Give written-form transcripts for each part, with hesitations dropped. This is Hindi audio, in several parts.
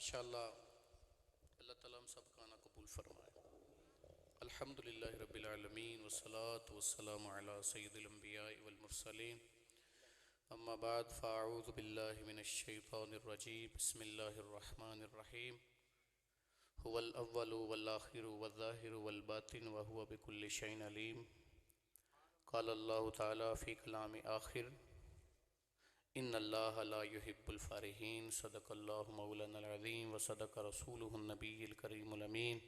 माशाअल्लाह अल्लाह ताला हम सब का ना कबूल फरमाए। अल्हम्दुलिल्लाहि रब्बिल आलमीन वस्सलातु वस्सलामु अला सय्यिदिल अंबिया वल मुरसलीन अम्मा बाद फ़अऊज़ु बिल्लाहि मिनश शैतानिर रजीम बिस्मिल्लाहिर रहमानिर रहीम हुवल अव्वलु वल आखिरु वज़ ज़ाहिरु वल बातिन व हुवा बिकुल्लि शैइन अलीम। क़ाल अल्लाहु तआला फ़ी कलामि आखिर इन्नल्लाह ला युहिब्बुल फ़ारिहीन सदक़ल्लाहु मौलानाल अज़ीम व सदक़ रसूलुहुन नबिय्युल करीमुल अमीन।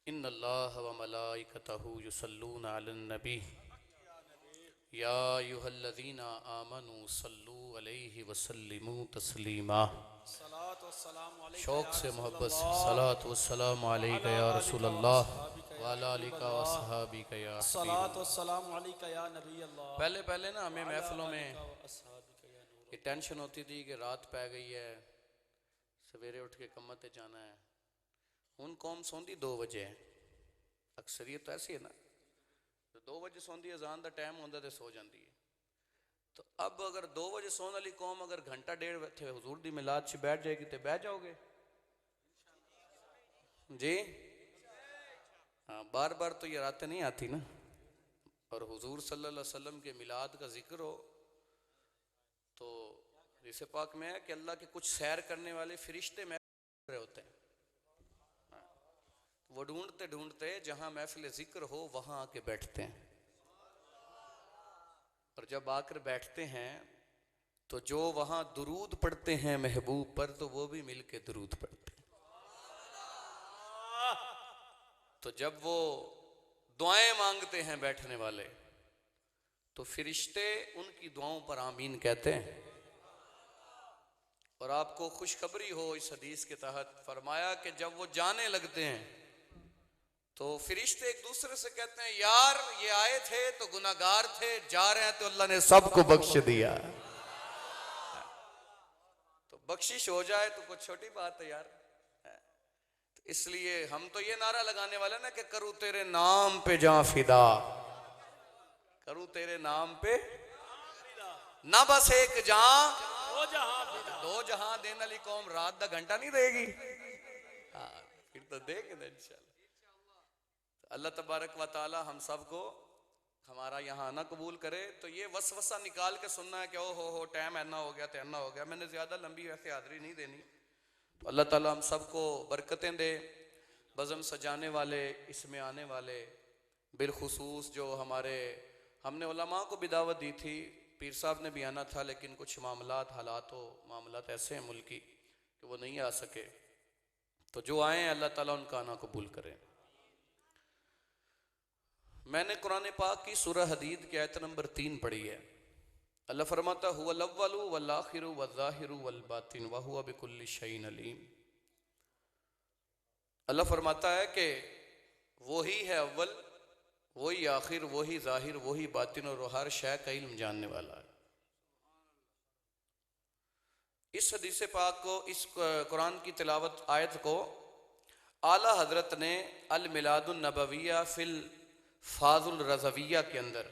इन्नल्लाह व मलाइकतहु युसल्लूना अलन नबी या अय्युहल्लज़ीना आमनू सल्लू अलैहि व सल्लिमू तस्लीमा। शौक़ से मोहब्बत से सलात व सलाम अलैका या रसूलल्लाह व अला आलिका व अस्हाबिका या पहले पहले ना हमें महफिलों में ये टेंशन होती थी कि रात पै गई है, सवेरे उठ के कम्म ते जाना है। हुन कौम सोंदी 2 बजे है, अक्सरियत तो ऐसी है ना, तो 2 बजे सोंदी, अजान का टाइम होंदा ते सो जाती है। तो अब अगर 2 बजे सोने वाली कौम अगर घंटा डेढ़ थे हुजूर दी मिलाद से बैठ जाएगी तो बैठ जाओगे जी? हाँ, बार बार तो ये रातें नहीं आती ना। और हुजूर सल्लल्लाहु अलैहि वसल्लम के मिलाद का जिक्र हो तो हदीस पाक में है कि अल्लाह के कुछ सैर करने वाले फरिश्ते महफिल रहे होते हैं। वो ढूंढते ढूंढते जहां महफिल जिक्र हो वहां आके बैठते हैं, और जब आकर बैठते हैं तो जो वहां दुरूद पढ़ते हैं महबूब पर तो वो भी मिलके दुरूद पढ़ते हैं। तो जब वो दुआएं मांगते हैं बैठने वाले तो फरिश्ते उनकी दुआओं पर आमीन कहते हैं। और आपको खुशखबरी हो, इस हदीस के तहत फरमाया कि जब वो जाने लगते हैं तो फरिश्ते एक दूसरे से कहते हैं, यार ये आए थे तो गुनाहगार थे, जा रहे हैं तो अल्लाह ने सबको बख्श दिया। तो बख्शिश हो जाए तो कुछ छोटी बात है यार। तो इसलिए हम तो ये नारा लगाने वाले ना कि करूं तेरे नाम पे जां फिदा, करूं तेरे नाम पे ना बस एक जहां दो जहां देने वाली कौम रात का घंटा नहीं देगी। हाँ, फिर तो देंगे ना इंशाल्लाह। अल्लाह तबारक व ताला हम सबको हमारा यहाँ आना कबूल करे। तो ये वसवसा निकाल के सुनना है कि ओ हो टाइम ऐना हो गया तो ऐना हो गया, मैंने ज़्यादा लंबी वैसे हाज़री नहीं देनी। तो अल्लाह ताला हम सबको बरकतें दे। बज़म सजाने वाले, इसमें आने वाले, बिलखुसूस जो हमने उलमा को भी दावत दी थी, पीर साहब ने भी आना था, लेकिन कुछ मामलात ऐसे हैं मुल्की कि वो नहीं आ सके। तो जो आए हैं अल्लाह ताला उनका आना कबूल करें। मैंने कुरान पाक की सूरह हदीद की आयत नंबर 3 पढ़ी है। अल्लाह फरमाता हुवल अव्वलु वल आखिरु वज़ ज़ाहिरु वल बातिन व हुवा बिकुल्लि शैइन अलीम। अल्लाह फरमाता है कि वही है अव्वल, वही आखिर, वही जाहिर, वही बातिन, और हर शय का इल्म जानने वाला है। इस हदीस पाक को, इस कुरान की तिलावत आयत को आला हजरत ने अल मिलादुन नबविया फिल फाजुल रज़विया के अंदर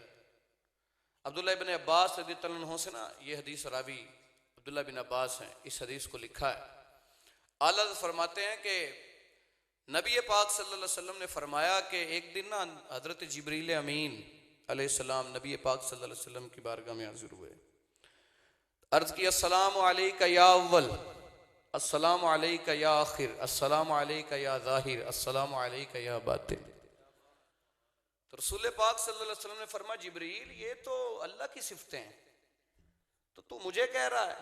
अब्दुल्लाह इब्न अब्बास रज़ियल्लाहु अन्हु से ना, ये हदीस रावी अब्दुल्लाह बिन अब्बास हैं, इस हदीस को लिखा है। आला फरमाते हैं कि नबी पाक सल्लल्लाहु अलैहि वसल्लम ने फरमाया कि एक दिन ना हजरत जिब्रील अमीन अलैहिस्सलाम नबी पाक सल्लल्लाहु अलैहि वसल्लम की बारगाह में हाजिर हुए। अर्ज की अस्सलामु अलैका या अव्वल, अस्सलामु अलैका या आखिर, अस्सलामु अलैका या ज़ाहिर, अस्सलामु अलैका या बातिन। तो रसूल पाक सल्लल्लाहु अलैहि वसल्लम ने फरमाया, जिब्रील ये तो अल्लाह की सिफतें हैं, तो तू मुझे कह रहा है?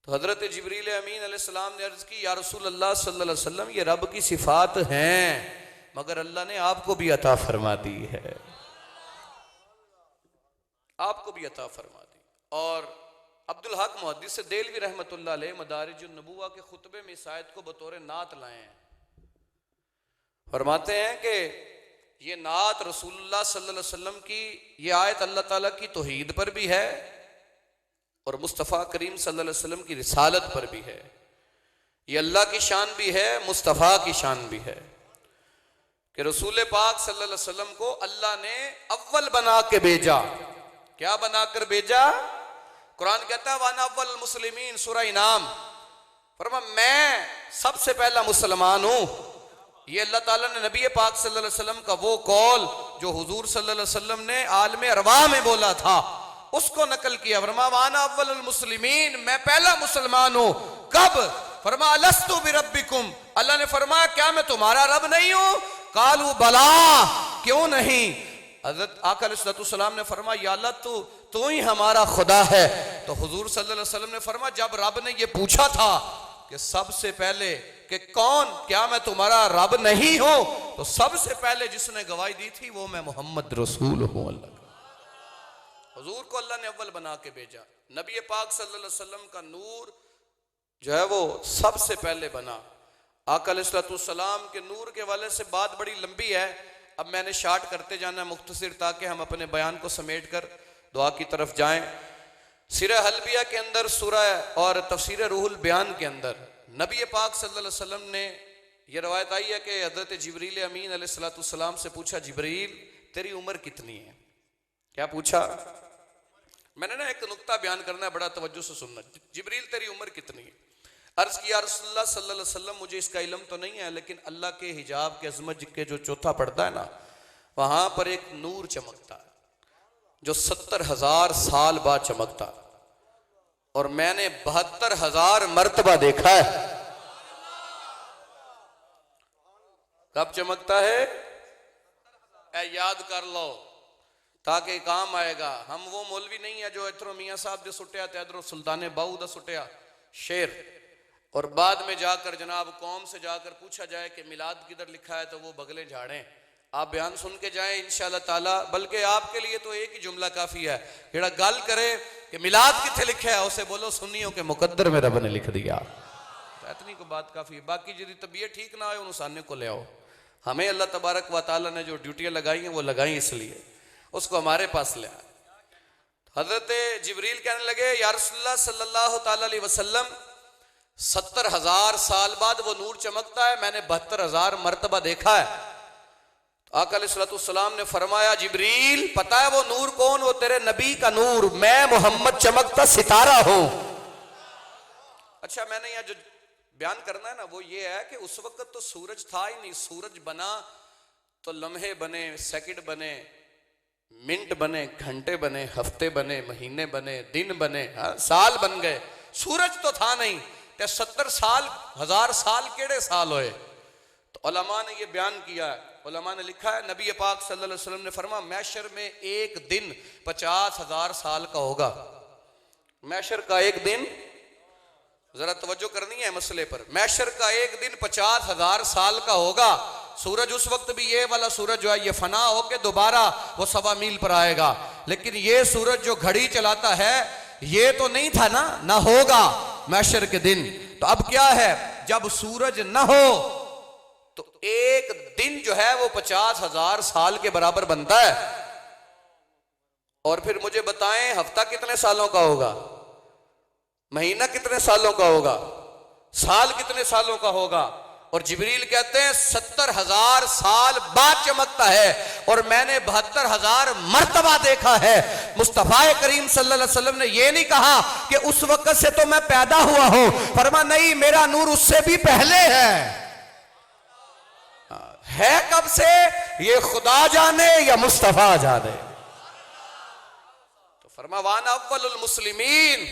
तो हजरत जिब्रील अमीन अलैहिस्सलाम ने अर्ज की, या रसूल अल्लाह सल्लल्लाहु अलैहि वसल्लम ये रब की सिफात हैं, मगर अल्लाह ने आपको भी अता फरमा दी है, आपको भी अता फरमा दी। और अब्दुल हक मुहद्दिस देलवी रहमतुल्लाह अलैह मदारिजुन नबुवा के खुतबे में इस आयत को बतौर नात लाए हैं। फरमाते हैं कि ये नात रसूलुल्लाह सल्लल्लाहु अलैहि वसल्लम की, ये आयत अल्लाह ताला की तौहीद पर भी है और मुस्तफ़ा करीम सल्लल्लाहु अलैहि वसल्लम की रिसालत पर भी है। ये अल्लाह की शान भी है, मुस्तफ़ा की शान भी है कि रसूल पाक सल्लल्लाहु अलैहि वसल्लम को अल्लाह ने अव्वल बना के भेजा। क्या बनाकर भेजा? कुरान कहता है वाना अव्वल मुस्लिमीन, सूरह इनाम। फरमा फरमा मैं सबसे पहला मुसलमान हूं। ये अल्लाह ताला ने नबी पाक सल्लल्लाहु अलैहि वसल्लम का वो कौल जो हुजूर सल्लल्लाहु अलैहि वसल्लम ने आलम अरवाह में बोला था, उसको नकल किया। फरमा वाना अव्वलुल मुस्लिमीन, मैं पहला मुसलमान हूं। कब? फरमा अलस्तु बिरब्बिकुम, अल्लाह ने फरमाया क्या मैं तुम्हारा रब नहीं हूं? कालू बला, क्यों नहीं? हजरत आका अलैहिस्सलाम ने फरमाया या अल्लाह तू ही हमारा खुदा है। तो हुजूर सल्लल्लाहु अलैहि वसल्लम ने फरमाया जब रब ने ये पूछा था कि सबसे पहले कि कौन, क्या मैं तुम्हारा रब नहीं हूं, तो सबसे पहले जिसने गवाही दी थी वो मैं मोहम्मद रसूल हूं। अल्लाह हुजूर को अल्लाह ने अव्वल बना के भेजा। नबी पाक सल्लल्लाहु अलैहि वसल्लम का नूर जो है वो सबसे पहले बना। आका अलैहिस्सलाम के नूर के वाले से बात बड़ी लंबी है, अब मैंने शार्ट करते जाना मुख्तसर, ताकि हम अपने बयान को समेट कर दुआ की तरफ जाएं। सीरा हलबिया के अंदर सूरह और तफसीर रूहुल बयान के अंदर नबी पाक सल्लल्लाहु अलैहि वसल्लम ने यह रवायत आई है कि हजरत जिब्रील अमीन अलैहिस्सलाम से पूछा जिब्रील तेरी उम्र कितनी है? क्या पूछा? मैंने ना एक नुक्ता बयान करना है, बड़ा तवज्जो से सुनना। जिब्रील तेरी उम्र कितनी है? अर्ज किया रसूलुल्लाह सल्लल्लाहु अलैहि वसल्लम मुझे इसका इल्म तो नहीं है, लेकिन अल्लाह के हिजाब के अजमत के जो चौथा पड़ता है ना, वहां पर एक नूर चमकता है जो 70,000 साल बाद चमकता है, और मैंने 72,000 मर्तबा देखा है। कब चमकता है? याद कर लो ताकि काम आएगा। हम वो मौलवी नहीं है जो इधरों मियाँ साहब दे सुटिया ते इधरों सुल्ताने बाऊ दा सुटिया शेर, और बाद में जाकर जनाब कौम से जाकर पूछा जाए कि मिलाद किधर लिखा है तो वो बगले झाड़ें। आप बयान सुन के जाएं इंशाअल्लाह ताला, बल्कि आपके लिए तो एक ही जुमला काफी है, जेड़ा गल करे कि मिलाद किथे लिखा है उसे बोलो सुन्नियों के मुकद्दर में रब ने लिख दिया। तो इतनी को बात काफी है। बाकी जिदी तबीयत ठीक ना हो सामने को ले आओ। हमें अल्लाह तबारक व तआला ने जो ड्यूटियां लगाई हैं वो लगाई इसलिए उसको हमारे पास ले आए। हजरत जिब्रील कहने लगे या रसूलुल्लाह सल्लल्लाहु ताला अलैहि वसल्लम 70,000 साल बाद वो नूर चमकता है, मैंने 72,000 मर्तबा देखा है। आका अलैहिस्सलाम ने फरमाया जिब्रील पता है वो नूर कौन? वो तेरे नबी का नूर, मैं मोहम्मद चमकता सितारा हूं। अच्छा, मैंने यहां जो बयान करना है ना वो ये है कि उस वक्त तो सूरज था ही नहीं। सूरज बना तो लम्हे बने, सेकंड बने, मिनट बने, घंटे बने, हफ्ते बने, महीने बने, दिन बने, साल बन गए। सूरज तो था नहीं ते 70 साल 1000 साल केड़े साल होए? तो उलमा ने ये बयान किया है, उलमा ने लिखा है नबी पाक सल्लल्लाहु अलैहि वसल्लम ने फरमाया मैशर में एक दिन 50,000 साल का होगा। मैशर का एक दिन, जरा तवज्जो करनी है मसले पर, मैशर का एक दिन 50,000 साल का होगा। सूरज उस वक्त भी ये वाला सूरज जो है ये फना होके दोबारा वो 1.25 मील पर आएगा, लेकिन ये सूरज जो घड़ी चलाता है ये तो नहीं था ना होगा मैशर के दिन। तो अब क्या है, जब सूरज ना हो तो एक दिन जो है वो 50,000 साल के बराबर बनता है। और फिर मुझे बताएं हफ्ता कितने सालों का होगा, महीना कितने सालों का होगा, साल कितने सालों का होगा? और जिब्रील कहते हैं 70,000 साल बाद चमकता है और मैंने 72,000 मर्तबा देखा है। मुस्तफा करीम सल्लल्लाहु अलैहि वसल्लम ने यह नहीं कहा कि उस वक्त से तो मैं पैदा हुआ हूं, फरमा नहीं मेरा नूर उससे भी पहले है कब से ये खुदा जाने या मुस्तफा जाने। तो फरमा वाना अव्वलुल मुस्लिमीन,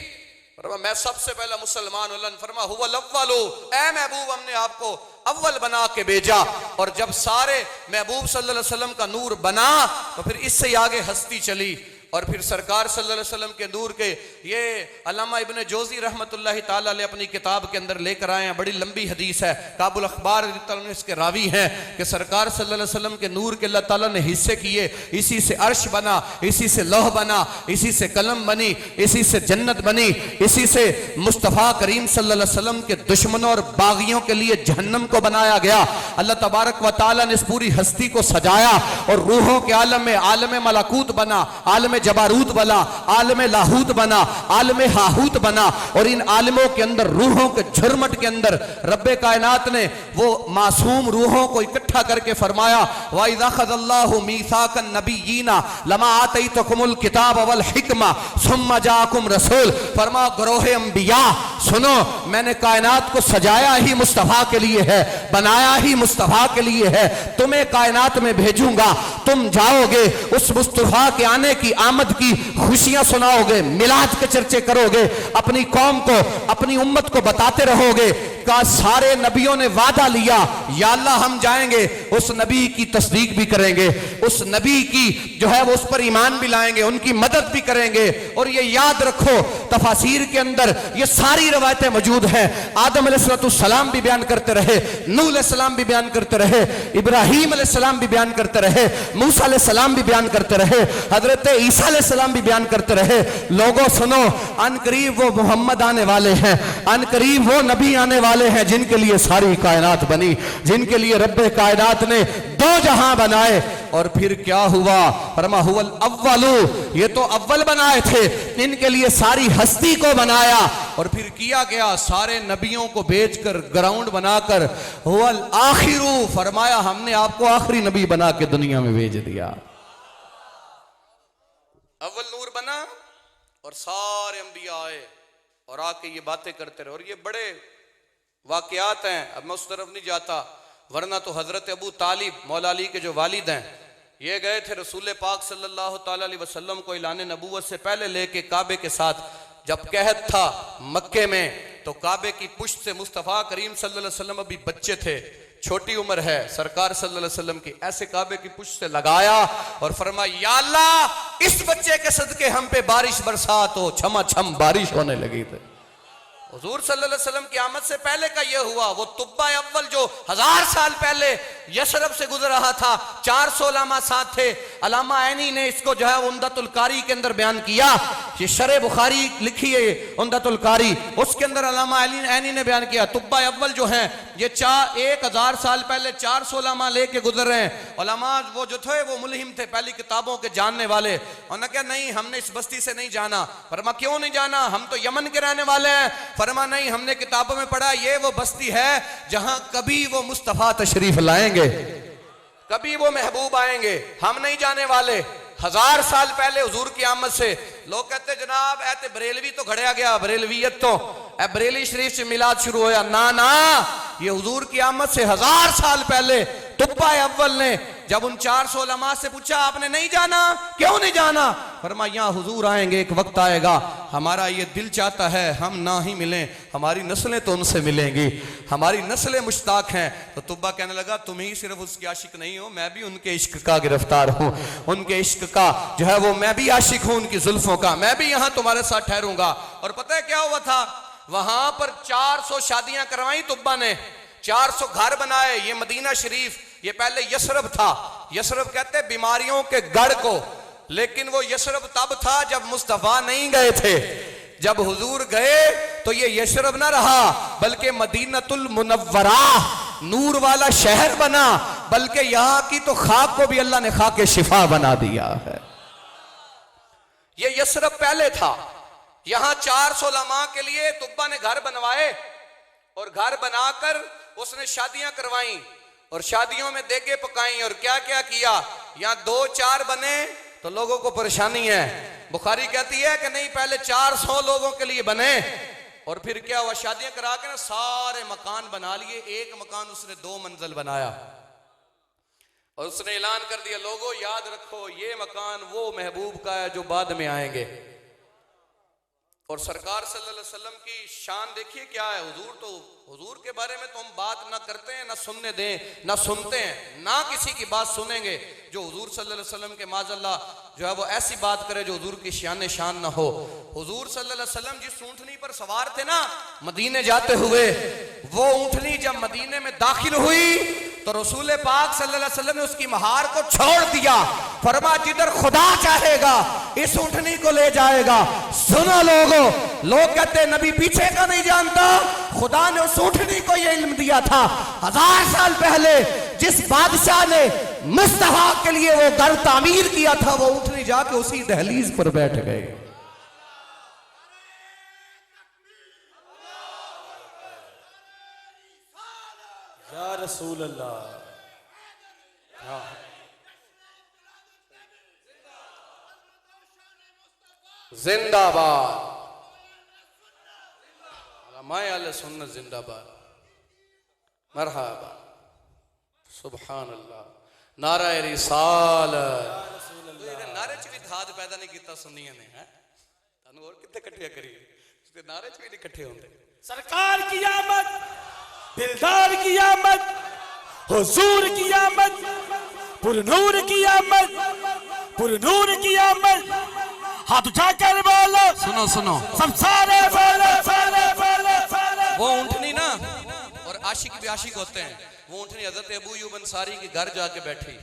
फरमा मैं सबसे पहला मुसलमान हूं। फरमा हुवल अव्वलु, ऐ महबूब हमने आपको अव्वल बना के भेजा। और जब सारे महबूब सल्लल्लाहु अलैहि वसल्लम का नूर बना तो फिर इससे आगे हस्ती चली और फिर सरकार सल्लल्लाहु अलैहि वसल्लम के नूर के ये अल्लामा इब्न जोजी रहमतुल्लाहि ताला अलैह अपनी किताब के अंदर लेकर आए हैं। बड़ी लंबी हदीस है, काबुल अखबार इसके रावी हैं कि सरकार सल्लल्लाहु अलैहि वसल्लम के नूर के अल्लाह ताला ने हिस्से किए, इसी से अर्श बना, इसी से लौह बना, इसी से कलम बनी, इसी से जन्नत बनी, इसी से मुस्तफ़ा करीम सल्लल्लाहु अलैहि वसल्लम के दुश्मनों और बागियों के लिए जहन्नम को बनाया गया। अल्लाह तबारक व ताला ने इस पूरी हस्ती को सजाया और रूहों के आलम में आलम मलाकूत बना, आलम आलम जबारूत बना, आलम लाहूत बना, आलम हाहूत बना, और इन आलमों के अंदर, रूहों के झुरमट के अंदर रब्बे कायनात ने वो मासूम रूहों को इकट्ठा करके फरमाया, वाइज़ अख़ज़ल्लाहु मीसाकन नबिय्यीना लमा आतैतुकुमुल किताब वल हिकमा सुम्मा जाअकुम रसूल। फरमा ग्रोहे अंबिया सुनो, मैंने कायनात को सजाया ही मुस्तफा के लिए है, बनाया ही मुस्तफा के लिए है, तुम्हें कायनात में भेजूंगा, तुम जाओगे उस मुस्तफा के आने की आमद की खुशियां सुनाओगे, मिलाद के चर्चे करोगे, अपनी कौम को, अपनी उम्मत को बताते रहोगे। का सारे नबियों ने वादा लिया, या अल्लाह हम जाएंगे, उस नबी की तस्दीक भी करेंगे, उस नबी की जो है वो उस पर ईमान भी लाएंगे, उनकी मदद भी करेंगे। और ये याद रखो, तफासीर के अंदर ये सारी रवायतें मौजूद हैं। आदम अलैहिस्सलाम भी बयान करते रहे, नूह अलैहिस्सलाम भी बयान करते रहे, इब्राहीम अलैहिस्सलाम भी बयान करते रहे, मूसा अलैहिस्सलाम भी बयान करते रहे, हजरत ईसा अलैहिस्सलाम भी बयान करते रहे। लोगों सुनो, अनकरीब वो मोहम्मद आने वाले हैं, अनकरीब वो नबी आने वाले हैं जिनके लिए सारी कायनात बनी, जिनके लिए रब्बे कायनात ने दो जहां बनाए। और फिर क्या हुआ? फरमा हुवल अव्वलु, ये तो अव्वल बनाए थे, इनके लिए सारी हस्ती को बनाया। और फिर किया गया, सारे नबियों को भेजकर ग्राउंड बनाकर हुवल आखिरु, फरमाया हमने आपको आखिरी नबी बना के दुनिया में भेज दिया। अव्वल नूर बना और सारे अंबिया आए और आके ये बातें करते रहे। और ये बड़े वाकयात हैं, अब मैं उस तरफ नहीं जाता, वरना तो हजरत अबू तालिब मौला अली के जो वालिद हैं, ये गए थे रसूल पाक सल्लल्लाहु ताला अलैहि वसल्लम को ऐलान नबूवत से पहले लेके काबे के साथ। जब कहत था मक्के में, तो काबे की पुश्त से मुस्तफ़ा करीम सल्लल्लाहु अलैहि वसल्लम अभी बच्चे थे, छोटी उम्र है सरकार सल्लल्लाहु अलैहि वसल्लम की, ऐसे काबे की पुश्त से लगाया और फरमाया, या अल्लाह इस बच्चे के सदके हम पे बारिश बरसात हो। छमा छम बारिश होने लगी थी। हुजूर सल्लल्लाहु अलैहि वसल्लम की आमद से पहले का यह हुआ। वो तुब्बा अव्वल जो 1000 साल पहले यशरब से गुजर रहा था, 400 उलमा साथ थे। अल्लामा ऐनी ने इसको जो है उम्दतुल कारी के अंदर बयान किया, ये शरे बुखारी लिखी है उम्दतुल कारी, उसके अंदर अल्लामा ऐनी ने बयान किया, तुब्बा अव्वल जो है ये 1000 साल पहले 400 उलमा लेके गुजर रहे हैं। उलमा वो जो थे वो मुल्हिम थे, पहली किताबों के जानने वाले। उन्होंने कहा नहीं, हमने इस बस्ती से नहीं जाना। फरमा क्यों नहीं जाना? हम तो यमन के रहने वाले हैं। फरमा नहीं, हमने किताबों में पढ़ा ये वो बस्ती है जहां कभी वो मुस्तफा तशरीफ लाएंगे, कभी वो महबूब आएंगे, हम नहीं जाने वाले। 1000 साल पहले हुजूर की आमद से लोग कहते जनाब ऐते बरेलवी तो घड़िया गया, बरेलवियत तो बरेली शरीफ से मिलाद शुरू होया। ना ना, ये हुजूर की आमद से 1000 साल पहले तुब्बा अव्वल ने जब उन 400 उलमा से पूछा आपने नहीं जाना, क्यों नहीं जाना? फरमाया यहाँ हुजूर आएंगे, एक वक्त आएगा हमारा ये दिल चाहता है हम ना ही मिलें, हमारी नस्लें तो उनसे मिलेंगी, हमारी नस्लें मुश्ताक हैं। तो तुब्बा कहने लगा तुम ही सिर्फ उसकी आशिक नहीं हो, मैं भी उनके इश्क का गिरफ्तार हूँ, उनके इश्क का जो है वो मैं भी आशिक हूँ, उनकी जुल्फों का, मैं भी यहाँ तुम्हारे साथ ठहरूंगा। और पता है क्या हुआ था? वहां पर 400 शादियां करवाई तुब्बा ने, 400 घर बनाए। ये मदीना शरीफ, ये पहले यशरब था। यशरब कहते बीमारियों के गढ़ को, लेकिन वो यशरब तब था जब मुस्तफा नहीं गए थे। जब हुजूर गए तो ये यशरब ना रहा, बल्कि मदीनतुल मुनव्वरा नूर वाला शहर बना, बल्कि यहां की तो खाक को भी अल्लाह ने खाके शिफा बना दिया है। ये यशरब पहले था, यहां 400 उलमा के लिए तुब्बा ने घर बनवाए और घर बनाकर उसने शादियां करवाई और शादियों में देगे पकाई। और क्या क्या किया, यहां 2-4 बने तो लोगों को परेशानी है। बुखारी कहती है कि नहीं, पहले 400 लोगों के लिए बने और फिर क्या हुआ, शादियां करा के ना सारे मकान बना लिए। एक मकान उसने 2 मंजिल बनाया और उसने ऐलान कर दिया लोगों याद रखो ये मकान वो महबूब का है जो बाद में आएंगे। और सरकार सल्लल्लाहु अलैहि वसल्लम की शान देखिए क्या है। हुजूर के बारे में तो हम बात ना करते हैं, ना सुनने दें, ना सुनते हैं, ना किसी की बात सुनेंगे जो हुजूर सल्लल्लाहु अलैहि वसल्लम के माज़अल्लाह जो है वो ऐसी बात करे जो हुजूर की शान ना हो। हुजूर सल्लल्लाहु अलैहि वसल्लम जिस ऊंटनी पर सवार थे ना मदीने जाते हुए, वो ऊंटनी जब मदीने में दाखिल हुई तो रसूल पाक सल्लल्लाहु अलैहि वसल्लम ने उसकी महार को छोड़ दिया। फरमा जिधर खुदा चाहेगा इस ऊंटनी को ले जाएगा। सुनो लोगों, लोग कहते नबी पीछे का नहीं जानता, खुदा ने उस ऊंटनी को यह इल्म दिया था। 1000 साल पहले जिस बादशाह ने मुस्तफा के लिए वो घर तामीर किया था, वो ऊंटनी जाके उसी दहलीज पर बैठ गए। या रसूल अल्लाह। जिंदाबाद, उलमाए अहले सुन्नत जिंदाबाद, मरहबा, सुभान अल्लाह, नारा रिसालत। नारे च भी धाद पैदा नहीं किया सुन्नियां ने, है तानू और कितने इकट्ठे करिए, उसके नारे च भी नहीं इकट्ठे होंगे। सरकार की आमद, दिलदार की आमद, हुजूर की आमद, पुरनूर की आमद, पुरनूर की आमद। हाथ उठाकर बोलो, सुनो सुनो, सब सारे बोलो, सारे बोलो, सारे। वो ऊँटनी ना, और आशिक भी आशिक होते हैं, वो ऊँटनी हजरत अबू अय्यूब अंसारी के घर जाके बैठी।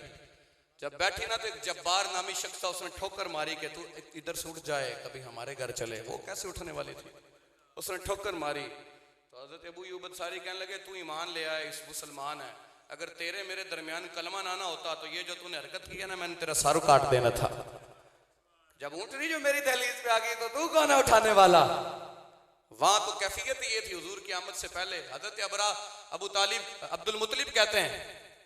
जब बैठी ना तो एक जब्बार नामी शख्स था, उसने ठोकर मारी कि तू इधर से उठ जाए, कभी हमारे घर चले। वो कैसे उठने वाली थी, उसने ठोकर मारी तो हजरत अबू अय्यूब अंसारी कहने लगे तू ईमान ले आए, इस मुसलमान है, अगर तेरे मेरे दरमियान कलमा ना होता तो ये जो तूने हरकत की है ना, मैंने तेरा सर काट देना था। जब ऊँटनी जो मेरी दहलीज पे आ गई तो तू कौन है उठाने वाला। वहां तो कैफियत ये थी हुजूर की आमद से पहले। हजरत अबू तालिब अब्दुल मुतलिब कहते हैं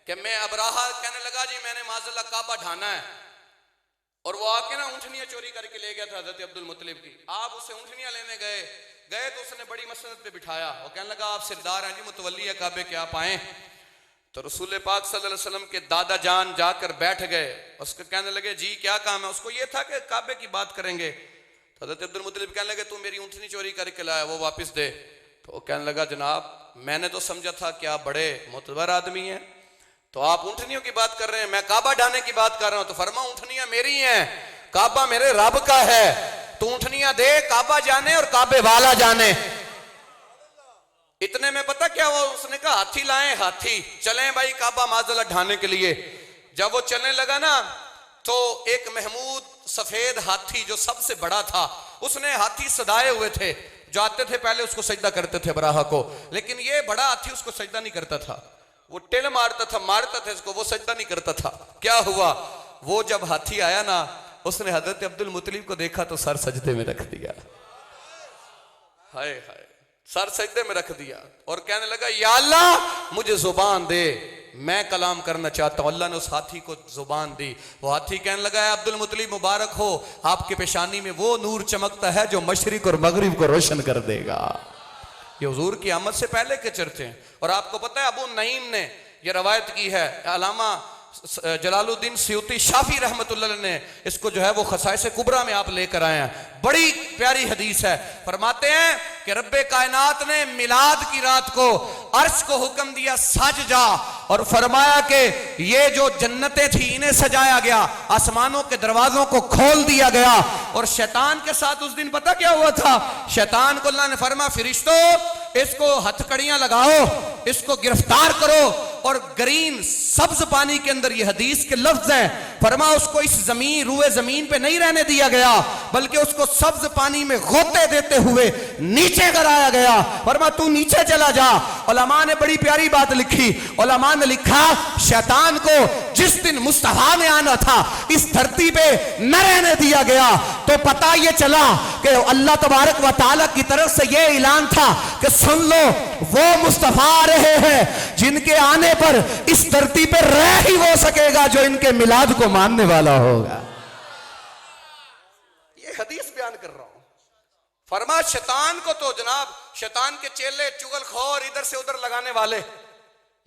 कि मैं अबराहा कहने लगा जी मैंने माज़ल्लाह काबा ढाना है, और वो आके ना ऊँटनियां चोरी करके ले गया था हजरत अब्दुल मुतलिब की। आप उससे ऊँटनियां लेने गए तो उसने बड़ी मसनद पे बिठाया, वो कहने लगा आप सरदार हैं जी, मुतवल्ली है काबे के, आप आए। तो रसूल पाक सल्लल्लाहु अलैहि वसल्लम के दादा जान जाकर बैठ गए, उसको कहने लगे जी क्या काम है। उसको ये था कि काबे की बात करेंगे। तो हज़रत अब्दुल मुत्तलिब कहने लगे तू मेरी ऊँटनी चोरी करके लाया, वो वापस दे। तो वो कहने लगा जनाब मैंने तो समझा था कि आप बड़े मोतबर आदमी हैं, तो आप ऊँटनियों की बात कर रहे हैं, मैं काबा ढाने की बात कर रहा हूँ। तो फरमा ऊँटनियां मेरी हैं, काबा मेरे रब का है, तो ऊँटनियां दे, काबा जाने और काबे वाला जाने। इतने में पता क्या हुआ, उसने कहा हाथी लाए, हाथी चलें भाई काबा माज़ल्लाह ढाने के लिए। जब वो चलने लगा ना तो एक महमूद सफेद हाथी जो सबसे बड़ा था, उसने हाथी सदाए हुए थे, जो आते थे पहले उसको सजदा करते थे बराहा को, लेकिन ये बड़ा हाथी उसको सजदा नहीं करता था, वो टेल मारता था इसको, वो सजदा नहीं करता था। क्या हुआ, वो जब हाथी आया ना, उसने हजरत अब्दुल मुत्तलिब को देखा तो सर सजदे में रख दिया, हाय हाय, सर सजदे में रख दिया और कहने लगा या अल्लाह मुझे जुबान दे, मैं कलाम करना चाहता हूं। अल्लाह ने उस हाथी को जुबान दी। वो हाथी कहने लगा अब्दुल मुत्तलिब मुबारक हो, आपके पेशानी में वो नूर चमकता है जो मशरिक और मगरिब को रोशन कर देगा। ये हुजूर की आमद से पहले के चर्चे हैं। और आपको पता है अबू नईम ने यह रवायत की है, अलामा जलालुद्दीन सयूती शाफी रहमतुल्लाह ने इसको जो है वो खसाइस कुबरा में आप लेकर आए हैं, बड़ी प्यारी हदीस है। फरमाते हैं कि रब्बे कायनात ने मिलाद की रात को अर्श को हुक्म दिया सज जा, और फरमाया कि ये जो जन्नतें थी इन्हें सजाया गया, आसमानों के दरवाजों को खोल दिया गया। और शैतान के साथ उस दिन पता क्या हुआ था, शैतान को अल्लाह ने फरमाया फरिश्तों इसको हथकड़ियां लगाओ, इसको गिरफ्तार करो, और ग्रीन सब्ज पानी के अंदर ये हदीस के लफ्ज हैं, फरमा उसको इस जमीन रुए जमीन पे नहीं रहने दिया गया, बल्कि उसको सब्ज पानी में गोते देते हुए नीचे गिराया गया। फरमा तू नीचे चला जा। उलमा ने बड़ी प्यारी बात लिखी, उलमा ने लिखा शैतान को जिस दिन मुस्तफा में आना था इस धरती पे न रहने दिया गया, तो पता ये चला कि अल्लाह तबारक व तआला की तरफ से ये ऐलान था कि सुन लो वो मुस्तफा आ रहे हैं जिनके आने पर इस धरती पर रह ही वो सकेगा जो इनके मिलाद को मानने वाला होगा। ये हदीस बयान कर रहा हूं। फरमा शैतान को तो जनाब शैतान के चेले चुगलखोर इधर से उधर लगाने वाले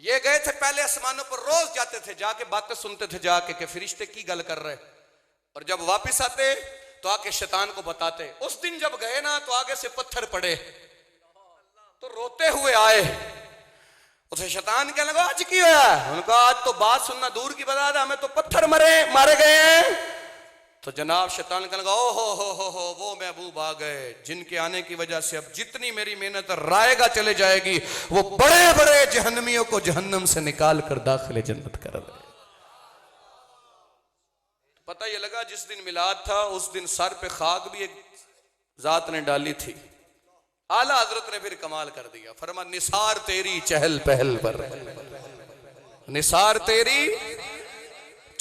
ये गए थे पहले आसमानों पर, रोज जाते थे जाके बातें सुनते थे जाके कि फरिश्ते की गल कर रहे, और जब वापस आते तो आके शैतान को बताते। उस दिन जब गए ना तो आगे से पत्थर पड़े तो रोते हुए आए। उसे शैतान कहने लगा आज की है, उनका आज तो बात सुनना दूर की बता हमें तो पत्थर मारे गए हैं। तो जनाब शैतान कहने लगा ओ हो वो महबूब आ गए जिनके आने की वजह से अब जितनी मेरी मेहनत रायगा चले जाएगी, वो बड़े बड़े जहन्नमियों को जहन्नम से निकाल कर दाखिले जन्नत कर दे। पता ये लगा जिस दिन मिलाद था उस दिन सर पे खाक भी एक जात ने डाली थी। आला हजरत ने फिर कमाल कर दिया, फरमा निसार तेरी चहल पहल पर, निसार तेरी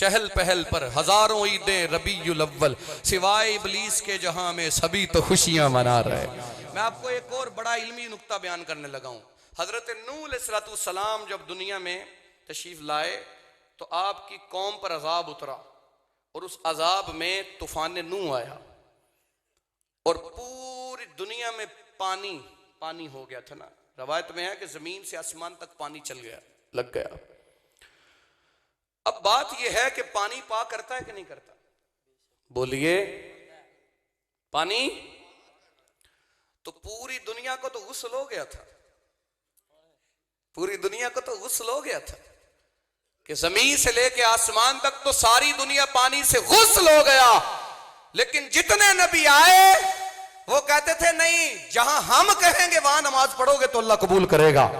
चहल पहल पर हजारों ईदें रबीउल अव्वल, सिवाय इबलीस के जहां में सभी तो खुशियां मना रहे। मैं आपको एक और बड़ा इल्मी नुक्ता बयान करने लगा हूं। हजरत नूह अलैहिस्सलाम जब दुनिया में तशरीफ लाए तो आपकी कौम पर अजाब उतरा और उस अजाब में तूफान नूह आया और पूरी दुनिया में पानी पानी हो गया था ना। रवायत में है कि जमीन से आसमान तक पानी चल गया, लग गया। अब बात यह है कि पानी पाक करता है कि नहीं करता? बोलिए। पानी तो पूरी दुनिया को तो गुस्ल हो गया था, पूरी दुनिया को तो गुस्ल हो गया था कि जमीन से लेके आसमान तक तो सारी दुनिया पानी से गुस्ल हो गया। लेकिन जितने नबी आए वो कहते थे नहीं, जहां हम कहेंगे वहां नमाज पढ़ोगे तो अल्लाह कबूल करेगा।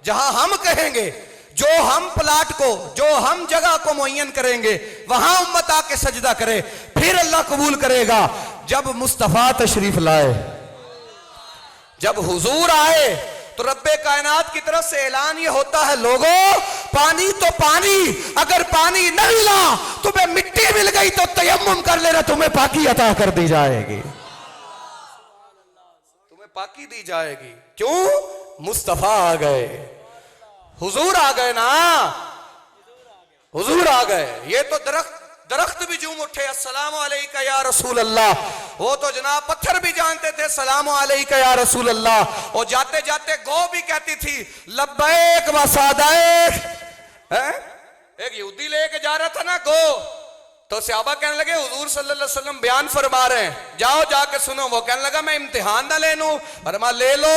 जहां हम कहेंगे, जो हम प्लाट को, जो हम जगह को मुअय्यन करेंगे वहां उम्मत आके सजदा करे, फिर अल्लाह कबूल करेगा। जब मुस्तफा तशरीफ लाए, जब हुजूर आए तो रब्बे कायनात की तरफ से ऐलान ये होता है, लोगों पानी तो पानी, अगर पानी न मिला तुम्हें मिट्टी मिल गई तो तयम्मुम कर लेना, तुम्हें पाकी अता कर दी जाएगी, तुम्हें पाकी दी जाएगी। क्यों? मुस्तफा आ गए, हुजूर आ गए ना, हुजूर आ गए। ये तो दरख्त भी झूम उठे, अस्सलामु अलैका या रसूल अल्लाह। वो तो जनाब पत्थर भी जानते थे सलामु अलैका या रसूल अल्लाह। और जाते जाते गौ भी कहती थी लब्बैक व सादैक। एक यहूदी लेके जा रहा था ना गौ, तो सहाबा कहने लगे हुजूर सल्लल्लाहु अलैहि वसल्लम बयान फरमा रहे हैं, जाओ जाके सुनो। वो कहने लगा मैं इम्तिहान ना ले लूं? फरमा ले लो।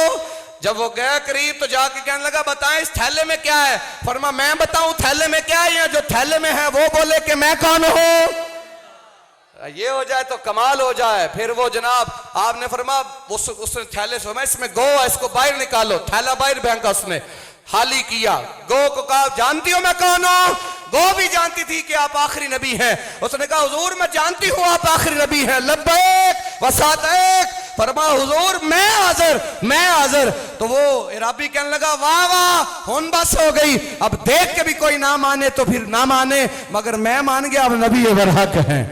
जब वो गया करीब तो जाके कहने लगा बताएं इस थैले में क्या है? फरमा मैं बताऊं थैले में क्या है? या जो थैले में है वो बोले कि मैं कौन हूं? ये हो जाए तो कमाल हो जाए। फिर वो जनाब आपने फरमा उसने थैले से, मैं इसमें गो है, इसको बाहर निकालो। थैला बाहर फेंका, उसने खाली किया। गो को कहा जानती हो मैं कौन हूं? गो भी जानती थी कि आप आखिरी नबी हैं। उसने कहा हुजूर मैं जानती हूं आप आखिरी नबी हैं। लब्बैक व सादैक। फरमा हुजूर मैं हाजिर, मैं हाजिर। तो वो इराबी कहने लगा वाह वाह हुन बस हो गई, अब देख के भी कोई ना माने तो फिर ना माने, मगर मैं मान गया अब नबी बरहक हैं।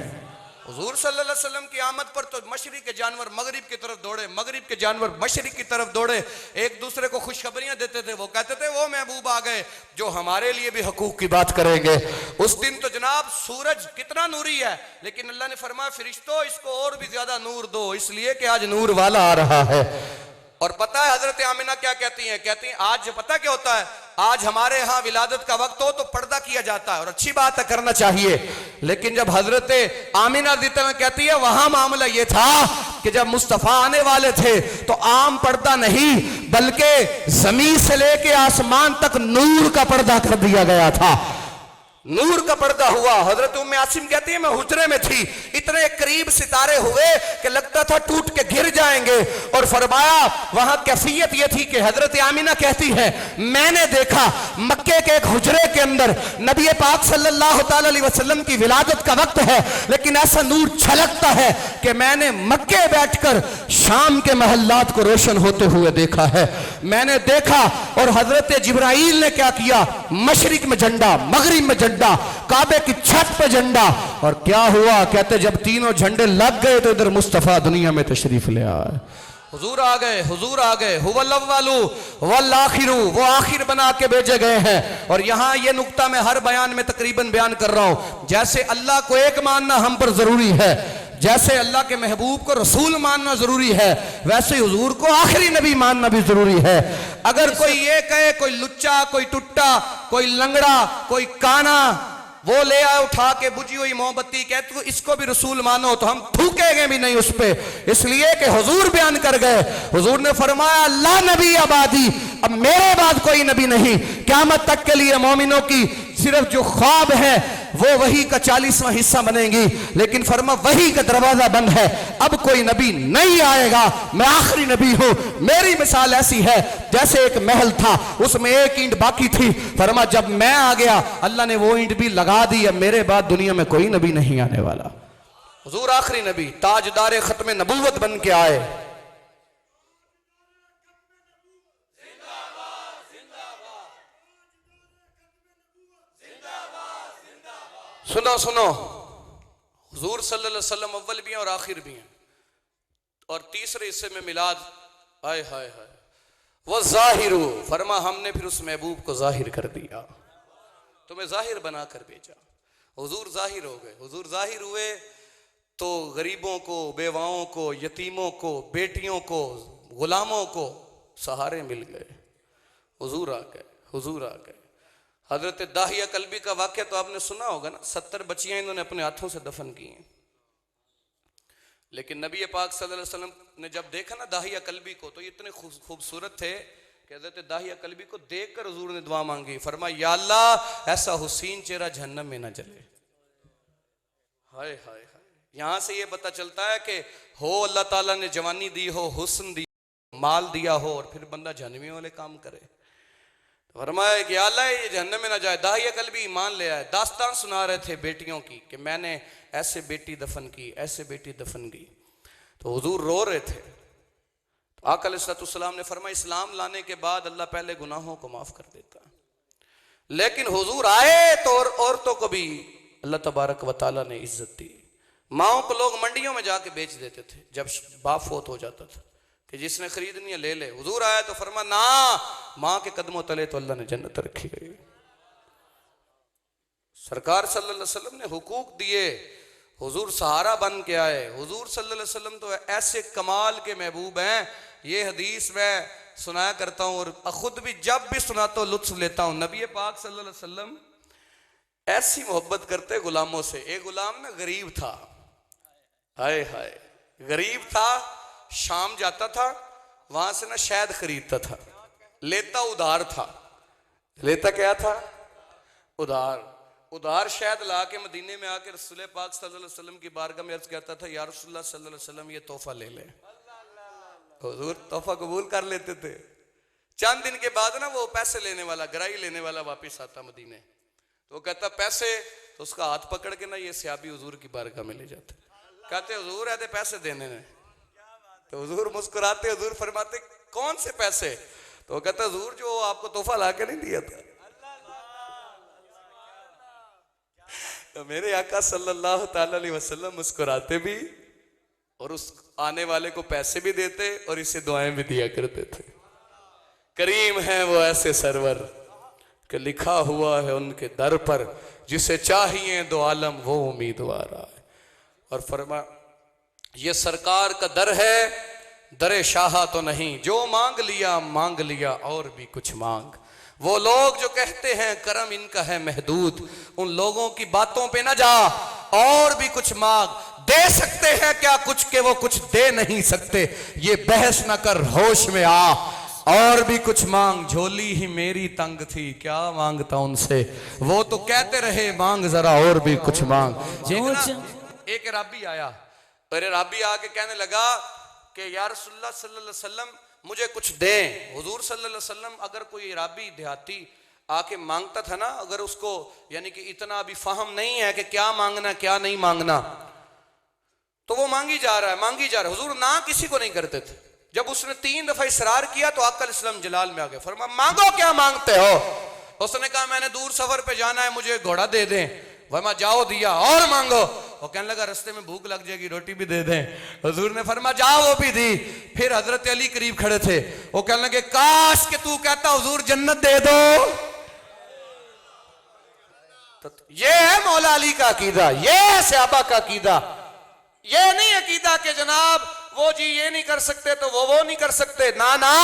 हुजूर सल्लल्लाहु अलैहि वसल्लम की आमद पर तो मशरिक के जानवर मगरिब की तरफ दौड़े, मगरिब के जानवर मशरिक की तरफ दौड़े, एक दूसरे को खुशखबरियां देते थे। वो कहते थे वो महबूब आ गए जो हमारे लिए भी हकूक की बात करेंगे। उस दिन तो जनाब सूरज कितना नूरी है, लेकिन अल्लाह ने फरमाया फरिश्तों इसको और भी ज्यादा नूर दो, इसलिए कि आज नूर वाला आ रहा है। और पता है हजरत आमिना क्या कहती हैं? कहती हैं आज पता क्या होता है, आज हमारे यहाँ विलादत का वक्त हो तो पर्दा किया जाता है और अच्छी बात है करना चाहिए। लेकिन जब हजरत आमिना कहती है वहां मामला ये था कि जब मुस्तफा आने वाले थे तो आम पर्दा नहीं बल्कि जमीन से लेके आसमान तक नूर का पर्दा कर दिया गया था, नूर का पर्दा हुआ। हजरत उम्मे आसिम कहती है मैं हुजरे में थी, इतने करीब सितारे हुए कि लगता था टूट के गिर जाएंगे। और फरमाया वहां कैफियत यह थी कि हजरत आमिना कहती है मैंने देखा मक्के के एक हुजरे के अंदर नबी पाक सल्लल्लाहु अलैहि वसल्लम की विलादत का वक्त है, लेकिन ऐसा नूर छलकता है कि मैंने मक्के बैठकर शाम के महल्लात को रोशन होते हुए देखा है। मैंने देखा और हजरत जिब्राइल ने क्या किया, मशरिक में झंडा, मगरिब में झंडा, काबे की छत पे झंडा। और क्या हुआ? कहते जब तीनों झंडे लग गए तो इधर मुस्तफा दुनिया में तशरीफ ले आए। हुजूर आ गए, हुजूर आ गए। हुवल अव्वलु वल आखिरु, वो आखिर बना के भेजे गए हैं। और यहां ये नुक्ता मैं हर बयान में तकरीबन बयान कर रहा हूं। जैसे अल्लाह को एक मानना हम पर जरूरी है, जैसे अल्लाह के महबूब को रसूल मानना जरूरी है, वैसे हुजूर को आखिरी नबी मानना भी जरूरी है। अगर कोई ये कहे कोई लुच्चा, कोई टुट्टा, कोई लंगड़ा, कोई काना वो ले आए उठा के बुझी हुई मोमबत्ती, कहते तो इसको भी रसूल मानो, तो हम थूकेंगे भी नहीं उस पे, इसलिए कि हुजूर बयान कर गए। हुजूर ने फरमाया ला नबी आबादी, अब मेरे बाद कोई नबी नहीं। क़यामत तक के लिए मोमिनों की सिर्फ जो ख्वाब है वो वही का 40वां हिस्सा बनेगी, लेकिन फरमा वही का दरवाजा बंद है, अब कोई नबी नहीं आएगा, मैं आखिरी नबी हूं। मेरी मिसाल ऐसी है जैसे एक महल था, उसमें एक ईंट बाकी थी, फरमा जब मैं आ गया अल्लाह ने वो ईंट भी लगा दी, अब मेरे बाद दुनिया में कोई नबी नहीं आने वाला। हुजूर आखिरी नबी ताजदार खत्म नबूवत बन के आए। सुनो सुनो, हुजूर सल्लल्लाहु अलैहि वसल्लम अव्वल भी हैं और आखिर भी हैं, और तीसरे हिस्से में मिलाद। हाय हाय हाय, वो जाहिर फरमा, हमने फिर उस महबूब को जाहिर कर दिया, तुम्हें जाहिर बना कर भेजा। हुजूर जाहिर हो गए, हुजूर जाहिर हुए तो गरीबों को, बेवाओं को, यतीमों को, बेटियों को, गुलामों को सहारे मिल गए। हुजूर आ गए, हुजूर आ गए। हजरत दाहिया कल्बी का वाक्य तो आपने सुना होगा ना, 70 बच्चियां इन्होंने अपने हाथों से दफन की हैं। लेकिन नबी पाक सल्लल्लाहु अलैहि वसल्लम ने जब देखा ना दाहिया कल्बी को, तो ये इतने खूबसूरत थे कि हजरत दाहिया कल्बी को देखकर हुजूर ने दुआ मांगी, फरमाया या अल्लाह ऐसा हुसैन चेहरा जहन्नम में ना जले। हाय हाय हाय, यहां से ये पता चलता है कि हो अल्लाह ताला ने जवानी दी हो, हुस्न दी, माल दिया हो, और फिर बंदा जहन्नमी वाले काम करे। फरमाया कि अल्लाह ये जहन्नम में ना जाए। दाहिया कल्बी ईमान ले आए, दास्तान सुना रहे थे बेटियों की कि मैंने ऐसे बेटी दफन की, ऐसे बेटी दफन की। तो हुजूर रो रहे थे। तो आका अलैहिस्सलाम ने फरमाया इस्लाम लाने के बाद अल्लाह पहले गुनाहों को माफ कर देता है, लेकिन हुजूर आए तो औरतों को भी अल्लाह तबारक व तआला ने इज्जत दी। माओं को लोग मंडियों में जाके बेच देते थे जब बाप फोत हो जाता था कि जिसने खरीदनी है ले ले। हुजूर आया तो फरमा ना, मां के कदमों तले तो अल्लाह ने जन्नत रखी गई। सरकार सल्लल्लाहु अलैहि वसल्लम ने हुकूक दिए, हुजूर सहारा बन के आए। हुजूर सल्लल्लाहु अलैहि वसल्लम तो ऐसे कमाल के महबूब हैं, ये हदीस मैं सुनाया करता हूँ और खुद भी जब भी सुनाता हूँ लुत्फ लेता हूँ। नबी पाक सल्लल्लाहु अलैहि वसल्लम ऐसी मोहब्बत करते गुलामों से। एक गुलाम ना गरीब था, हाय हाय गरीब था, शाम जाता था, वहां से ना शहद खरीदता था, लेता उधार था। लेता क्या था? उधार। उधार शहद ला के मदीने में आकर रसूल पाक सल्लल्लाहु अलैहि वसल्लम की बारगाह में अर्ज करता था या रसूलुल्लाह सल्लल्लाहु अलैहि वसल्लम ये तोहफा ले ले। हुजूर तोहफा कबूल कर लेते थे। चंद दिन के बाद ना वो पैसे लेने वाला, गराई लेने वाला वापिस आता मदीने, तो वो कहता पैसे, तो उसका हाथ पकड़ के ना ये सहाबी हुजूर की बारगाह में ले जाते, कहते हुजूर ऐसे पैसे देने ने। तो हुजूर मुस्कुराते, हुजूर फरमाते कौन से पैसे? तो वो कहता हुजूर जो आपको तोहफा ला के नहीं दिया था। तो मेरे आका सल्लल्लाहु ताला अलैहि वसल्लम मुस्कुराते भी और उस आने वाले को पैसे भी देते और इसे दुआएं भी दिया करते थे। करीम है वो ऐसे सरवर कि लिखा हुआ है उनके दर पर जिसे चाहिए दो आलम वो उम्मीदवार आए। और फरमा ये सरकार का दर है, दरे शाह तो नहीं, जो मांग लिया और भी कुछ मांग। वो लोग जो कहते हैं करम इनका है महदूद, उन लोगों की बातों पे ना जा, और भी कुछ मांग। दे सकते हैं क्या कुछ के वो कुछ दे नहीं सकते, ये बहस ना कर होश में आ, और भी कुछ मांग। झोली ही मेरी तंग थी, क्या मांगता उनसे, वो तो कहते रहे मांग जरा और भी कुछ मांग। एक राबी आया, अरे राबी आके कहने लगा कि या रसूलुल्लाह सल्लल्लाहु अलैहि वसल्लम मुझे कुछ दें। हुजूर सल्लल्लाहु अलैहि वसल्लम अगर कोई राबी देहाती आके मांगता था ना, अगर उसको यानी कि इतना अभी फहम नहीं है कि क्या मांगना क्या नहीं मांगना, तो वो मांगी जा रहा है। हुजूर ना किसी को नहीं करते थे। जब उसने 3 दफा इसरार किया तो आका अलैहिस्सलाम जलाल में आ गए, फरमाया मांगो क्या मांगते हो? उसने कहा मैंने दूर सफर पे जाना है, मुझे घोड़ा दे दें। वरमा जाओ, दिया। और मांगो। वो कहने लगा रास्ते में भूख लग जाएगी, रोटी भी दे दें। हुजूर ने फरमाया जाओ, वो भी दी। फिर हजरत अली करीब खड़े थे, वो कहने लगे काश कि तू कहता हुजूर जन्नत दे दो। तो ये है मौला अली का अकीदा, ये है सहाबा का अकीदा। ये नहीं अकीदा के जनाब वो जी ये नहीं कर सकते तो वो नहीं कर सकते, ना ना।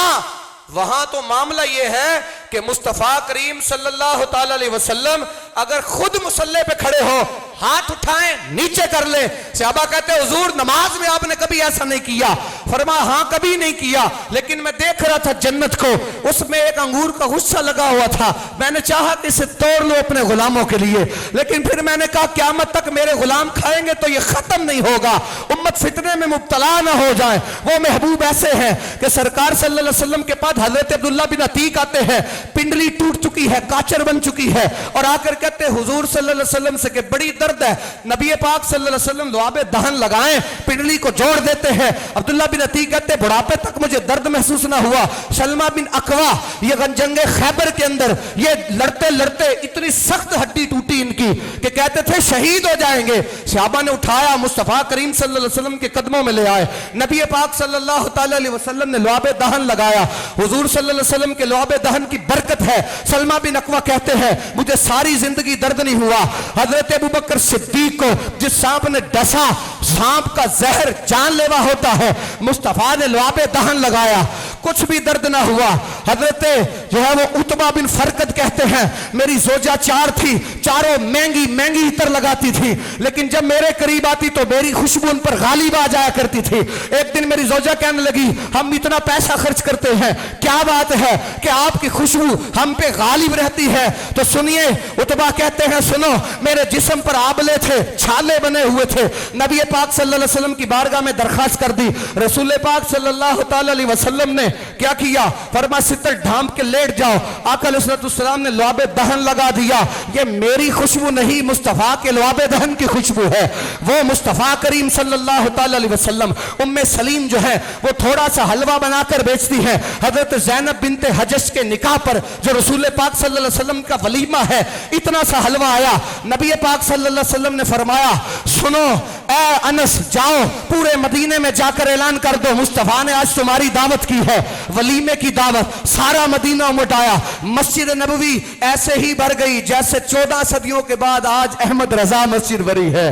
वहां तो मामला ये है कि मुस्तफा करीम सल्लल्लाहु ताला अलैहि वसल्लम अगर खुद मुसल्ले पे खड़े हो, हाथ उठाएं नीचे कर ले। सहाबा कहते हैं हुजूर नमाज में आपने कभी ऐसा नहीं किया। फरमाया हाँ कभी नहीं किया, लेकिन मैं देख रहा था जन्नत को, उसमें एक अंगूर का गुच्छा लगा हुआ था, मैंने चाहा कि इसे तोड़ लो अपने गुलामों के लिए, लेकिन फिर मैंने कहा क़यामत तक मेरे गुलाम खाएंगे तो ये खत्म नहीं होगा, उम्मत फितने में मुब्तला ना हो जाए। वो महबूब ऐसे हैं कि सरकार सल्लल्लाहु अलैहि वसल्लम के पास हजरत अब्दुल्ला बिन अतीक आते हैं, पिंडली टूट चुकी है, काचर बन चुकी है, और आकर कहते हुजूर सल्लल्लाहु अलैहि वसल्लम से कि बड़ी दर्द है। नबी पाक सल्लल्लाहु अलैहि वसल्लम लुआबे दहन लगाएं, पिंडली को जोड़ देते हैं। अब्दुल्ला बिन अतीक कहते बुढ़ापे तक मुझे दर्द महसूस ना हुआ। सलमा बिन अकवा ये जंगे खैबर के अंदर ये लड़ते लड़ते इतनी सख्त हड्डी टूटी इनकी कि कहते थे शहीद हो जाएंगे। सहाबा ने उठाया, मुस्तफा करीम सल्लल्लाहु अलैहि वसल्लम के कदमों में ले आए। नबी पाक सल्लल्लाहु ताला अलैहि वसल्लम ने लुआबे दहन लगाया। हुजूर सल्लल्लाहु अलैहि वसल्लम के लुआबे दहन की बरकत है। सलमा बिन अकवा कहते हैं मुझे सारी जिंदगी दर्द नहीं हुआ। हजरत अबू बकर सिद्दीक को जिस सांप ने डसा, सांप का जहर जानलेवा होता है, मुस्तफा ने लुआबे दहन लगाया, कुछ भी दर्द ना हुआ। हजरत जो है वो उतबा बिन फरकत कहते हैं मेरी जोजा चार थी, चारों महंगी महंगी इतर लगाती थी, लेकिन जब मेरे करीब आती तो मेरी खुशबू उन पर गालिब आ जाया करती थी। एक दिन मेरी जोजा कहने लगी हम इतना पैसा खर्च करते हैं, क्या बात है कि आपकी खुशबू हम पे गालिब रहती है? तो सुनिए, उतबा कहते हैं सुनो, मेरे जिस्म पर आबले थे, छाले बने हुए थे। नबी पाक सल्लल्लाहु अलैहि वसल्लम की बारगाह में दरखास्त कर दी। रसूल पाक सल्लल्लाहु ताला अलैहि वसल्लम ने क्या किया? फरमा सितर ढांप के लेट जाओ। आका अलैहिस्सलाम ने लुआबे दहन लगा दिया। ये मेरी खुशबू नहीं, मुस्तफा के लुआबे दहन की खुशबू है। वो मुस्तफा करीम सल्लल्लाहु ताला अलैहि वसल्लम, उम्मे सलीम जो है वो थोड़ा सा हलवा बनाकर बेचती है। हजरत ज़ैनब बिनते हजश के निकाह पर जो रसूल पाक सल्लल्लाहु अलैहि वसल्लम का वलीमा है, इतना सा हलवा आया। नबी पाक सल्लल्लाहु अलैहि वसल्लम ने फरमाया सुनो ए अनस, जाओ पूरे मदीने में जाकर ऐलान कर दो मुस्तफा ने आज तुम्हारी दावत की है, वलीमे की दावत। सारा मदीना उमट आया। मस्जिद नबवी ऐसे ही भर गई जैसे 14 सदियों के बाद आज अहमद रजा मस्जिद भरी है।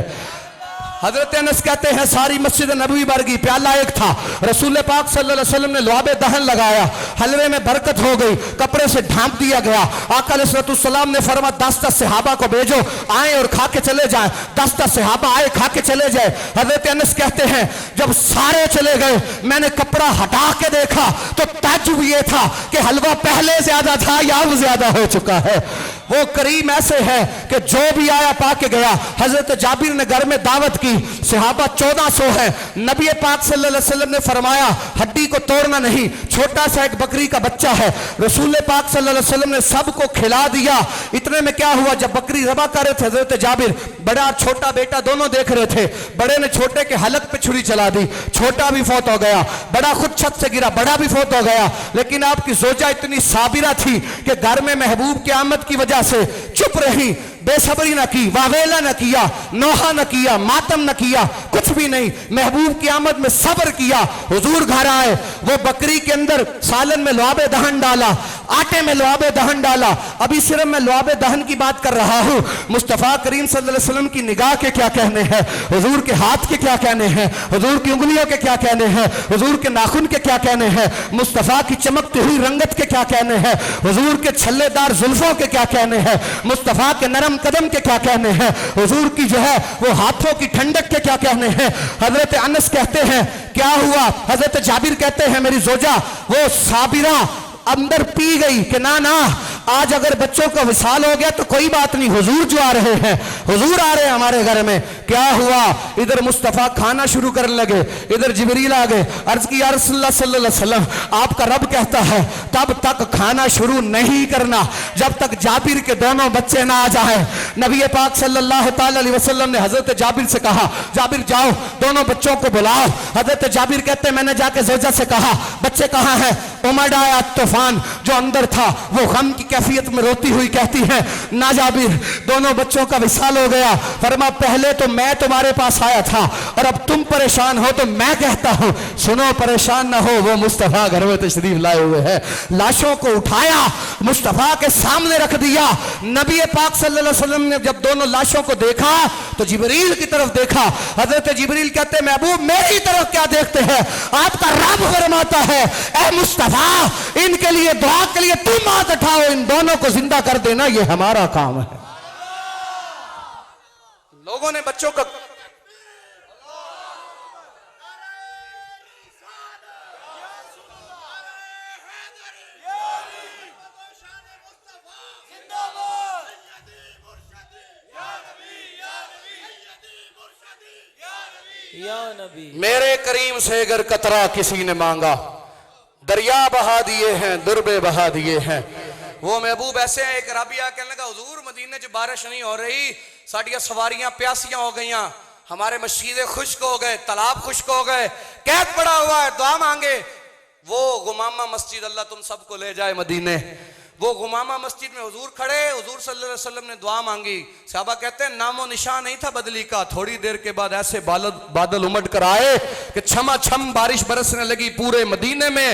हजरत अनस कहते हैं सारी मस्जिद नबवी भर गई। प्याला एक था, रसूल पाक सल्लल्लाहु अलैहि वसल्लम ने लुआबे दहन लगाया, हलवे में बरकत हो गई, कपड़े से ढांप दिया गया। आका अलैहिस्सलाम ने फरमाया 10 सहाबा को भेजो, आए और खा के चले जाए। 10 सहाबा आए, खा के चले जाए। हजरत अनस कहते हैं जब सारे चले गए, मैंने कपड़ा हटा के देखा तो ताज्जुब ये था कि हलवा पहले ज्यादा था या अब ज्यादा हो चुका है। वो करीम ऐसे है कि जो भी आया पाके गया। हजरत जाबिर ने घर में दावत की, सहाबा 1400 है। नबी पाक सल्लल्लाहु अलैहि वसल्लम ने फरमाया हड्डी को तोड़ना नहीं, छोटा सा एक बकरी का बच्चा है। रसूल पाक सल्लल्लाहु अलैहि वसल्लम ने सबको खिला दिया। इतने में क्या हुआ, जब बकरी ज़बह कर रहे थे हजरत जाबिर, बड़ा छोटा बेटा दोनों देख रहे थे। बड़े ने छोटे के हलक पे छुरी चला दी, छोटा भी फौत हो गया। बड़ा खुद छत से गिरा, बड़ा भी फौत हो गया। लेकिन आपकी जोजा इतनी साबिरा थी कि घर में महबूब की आमद की वजह से चुप रही, बेसब्री न की, वावेला न किया, नोहा न किया, मातम न किया, कुछ भी नहीं। महबूब की आमद में सब्र किया। हुजूर घर आए, वो बकरी के अंदर सालन में लुआबे दहन डाला, आटे में लुआबे दहन डाला। अभी सिर्फ मैं लुआबे दहन की बात कर रहा हूं। मुस्तफा करीम सल्लल्लाहु अलैहि वसल्लम की निगाह के क्या कहने हैं, हुजूर के हाथ के क्या कहने हैं, हुजूर की उंगलियों के क्या कहने हैं, हुजूर के नाखून के क्या कहने हैं, मुस्तफा की चमकती हुई रंगत के क्या कहने हैं, हुजूर के छल्लेदार जुल्फों के क्या कहने हैं, मुस्तफा के नरम कदम के क्या कहने हैं, हुजूर की जो है वो हाथों की ठंडक के क्या कहने हैं। हजरत अनस कहते हैं क्या हुआ, हजरत जाबिर कहते हैं मेरी जोजा वो साबिरा अंदर पी गई कि ना ना आज अगर बच्चों का विसाल हो गया तो कोई बात नहीं, हुजूर जो आ रहे हैं, हुजूर आ रहे हैं हमारे घर में। क्या हुआ, इधर मुस्तफा खाना शुरू करने लगे, इधर जिबरील आ गए। अर्ज की या रसूलल्लाह सल्लल्लाहु अलैहि वसल्लम, आपका रब कहता है तब तक खाना शुरू नहीं करना जब तक जाबिर के दोनों बच्चे ना आ जाए। नबी पाक सल्लल्लाहु ताला अलैहि वसल्लम ने हजरत जाबिर से कहा जाबिर जाओ दोनों बच्चों को बुलाओ। हजरत जाबिर कहते मैंने जाके जोजा से कहा बच्चे कहाँ हैं। उमड़ आया तूफान, जो अंदर था वो गम की कैफियत में रोती हुई कहती है ना जाबिर दोनों बच्चों का विसाल हो गया। फरमा पहले तो मैं तुम्हारे पास आया था और अब तुम परेशान हो तो मैं कहता हूं सुनो परेशान ना हो, वो मुस्तफा घर में तशरीफ लाए हुए हैं। लाशों को उठाया मुस्तफा के सामने रख दिया। नबी पाक सल्लल्लाहु अलैहि वसल्लम ने जब दोनों लाशों को देखा तो जिबरील की तरफ देखा। हजरत जिबरील कहते महबूब मेरी तरफ क्या देखते हैं, आपका रब फरमाता है ए मुस्तफा इनके लिए दुआ के लिए तुम हाथ उठाओ, इन दोनों को जिंदा कर देना ये हमारा काम है। लोगों ने बच्चों का मेरे करीम से अगर कतरा किसी ने मांगा दरिया बहा दिए हैं, दुर्बे बहा दिए हैं। वो महबूब ऐसे है। एक राबिया कहने लगा हुजूर मदीने च बारिश नहीं हो रही, साड़ियां सवारियां प्यासियां हो गई, हमारे मस्जिदें खुश्क हो गए, तालाब खुश्क हो गए, कैद पड़ा हुआ है, दुआ मांगे। वो गुमामा मस्जिद, अल्लाह तुम सबको ले जाए मदीने, वो गुमामा मस्जिद में हुजूर खड़े, हुजूर सल्लल्लाहु अलैहि वसल्लम ने दुआ मांगी। सहाबा कहते हैं नामो निशान नहीं था बदली का। थोड़ी देर के बाद ऐसे बादल उमड़ कर आए कि छमा छम बारिश बरसने लगी पूरे मदीने में।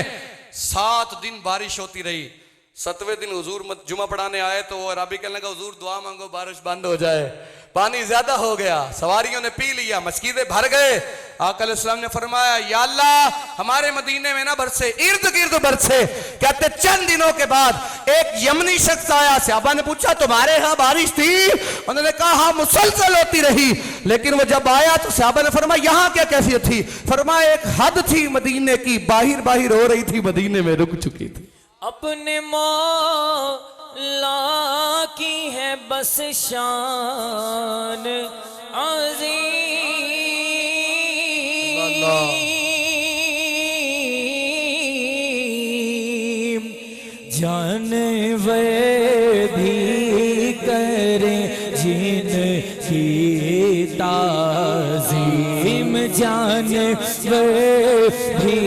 7 दिन बारिश होती रही। 7वें दिन हुजूर जुमा पढ़ाने आए तो वो राबी कहने लगा हुजूर दुआ मांगो बारिश बंद हो जाए। पानी ज्यादा हो गया, सवारियों ने पी लिया, मस्जिदें भर गए। आका अलैहिस्सलाम ने फरमाया या अल्लाह हमारे मदीने में ना बरसे, इर्द गिर्द बरसे। कहते चंद दिनों के बाद एक यमनी शख्स आया। सहाबा ने पूछा तुम्हारे यहां बारिश थी? उन्होंने कहा हाँ मुसलसल होती रही। लेकिन वो जब आया तो सहाबा ने फरमाया यहां क्या कैफियत थी? फरमाया एक हद थी मदीने की, बाहिर बाहिर हो रही थी, मदीने में रुक चुकी थी। अपने मौला की है बस शान अज़ीम, जानवर भी करें जिनकी ताज़ीम, जानवर भी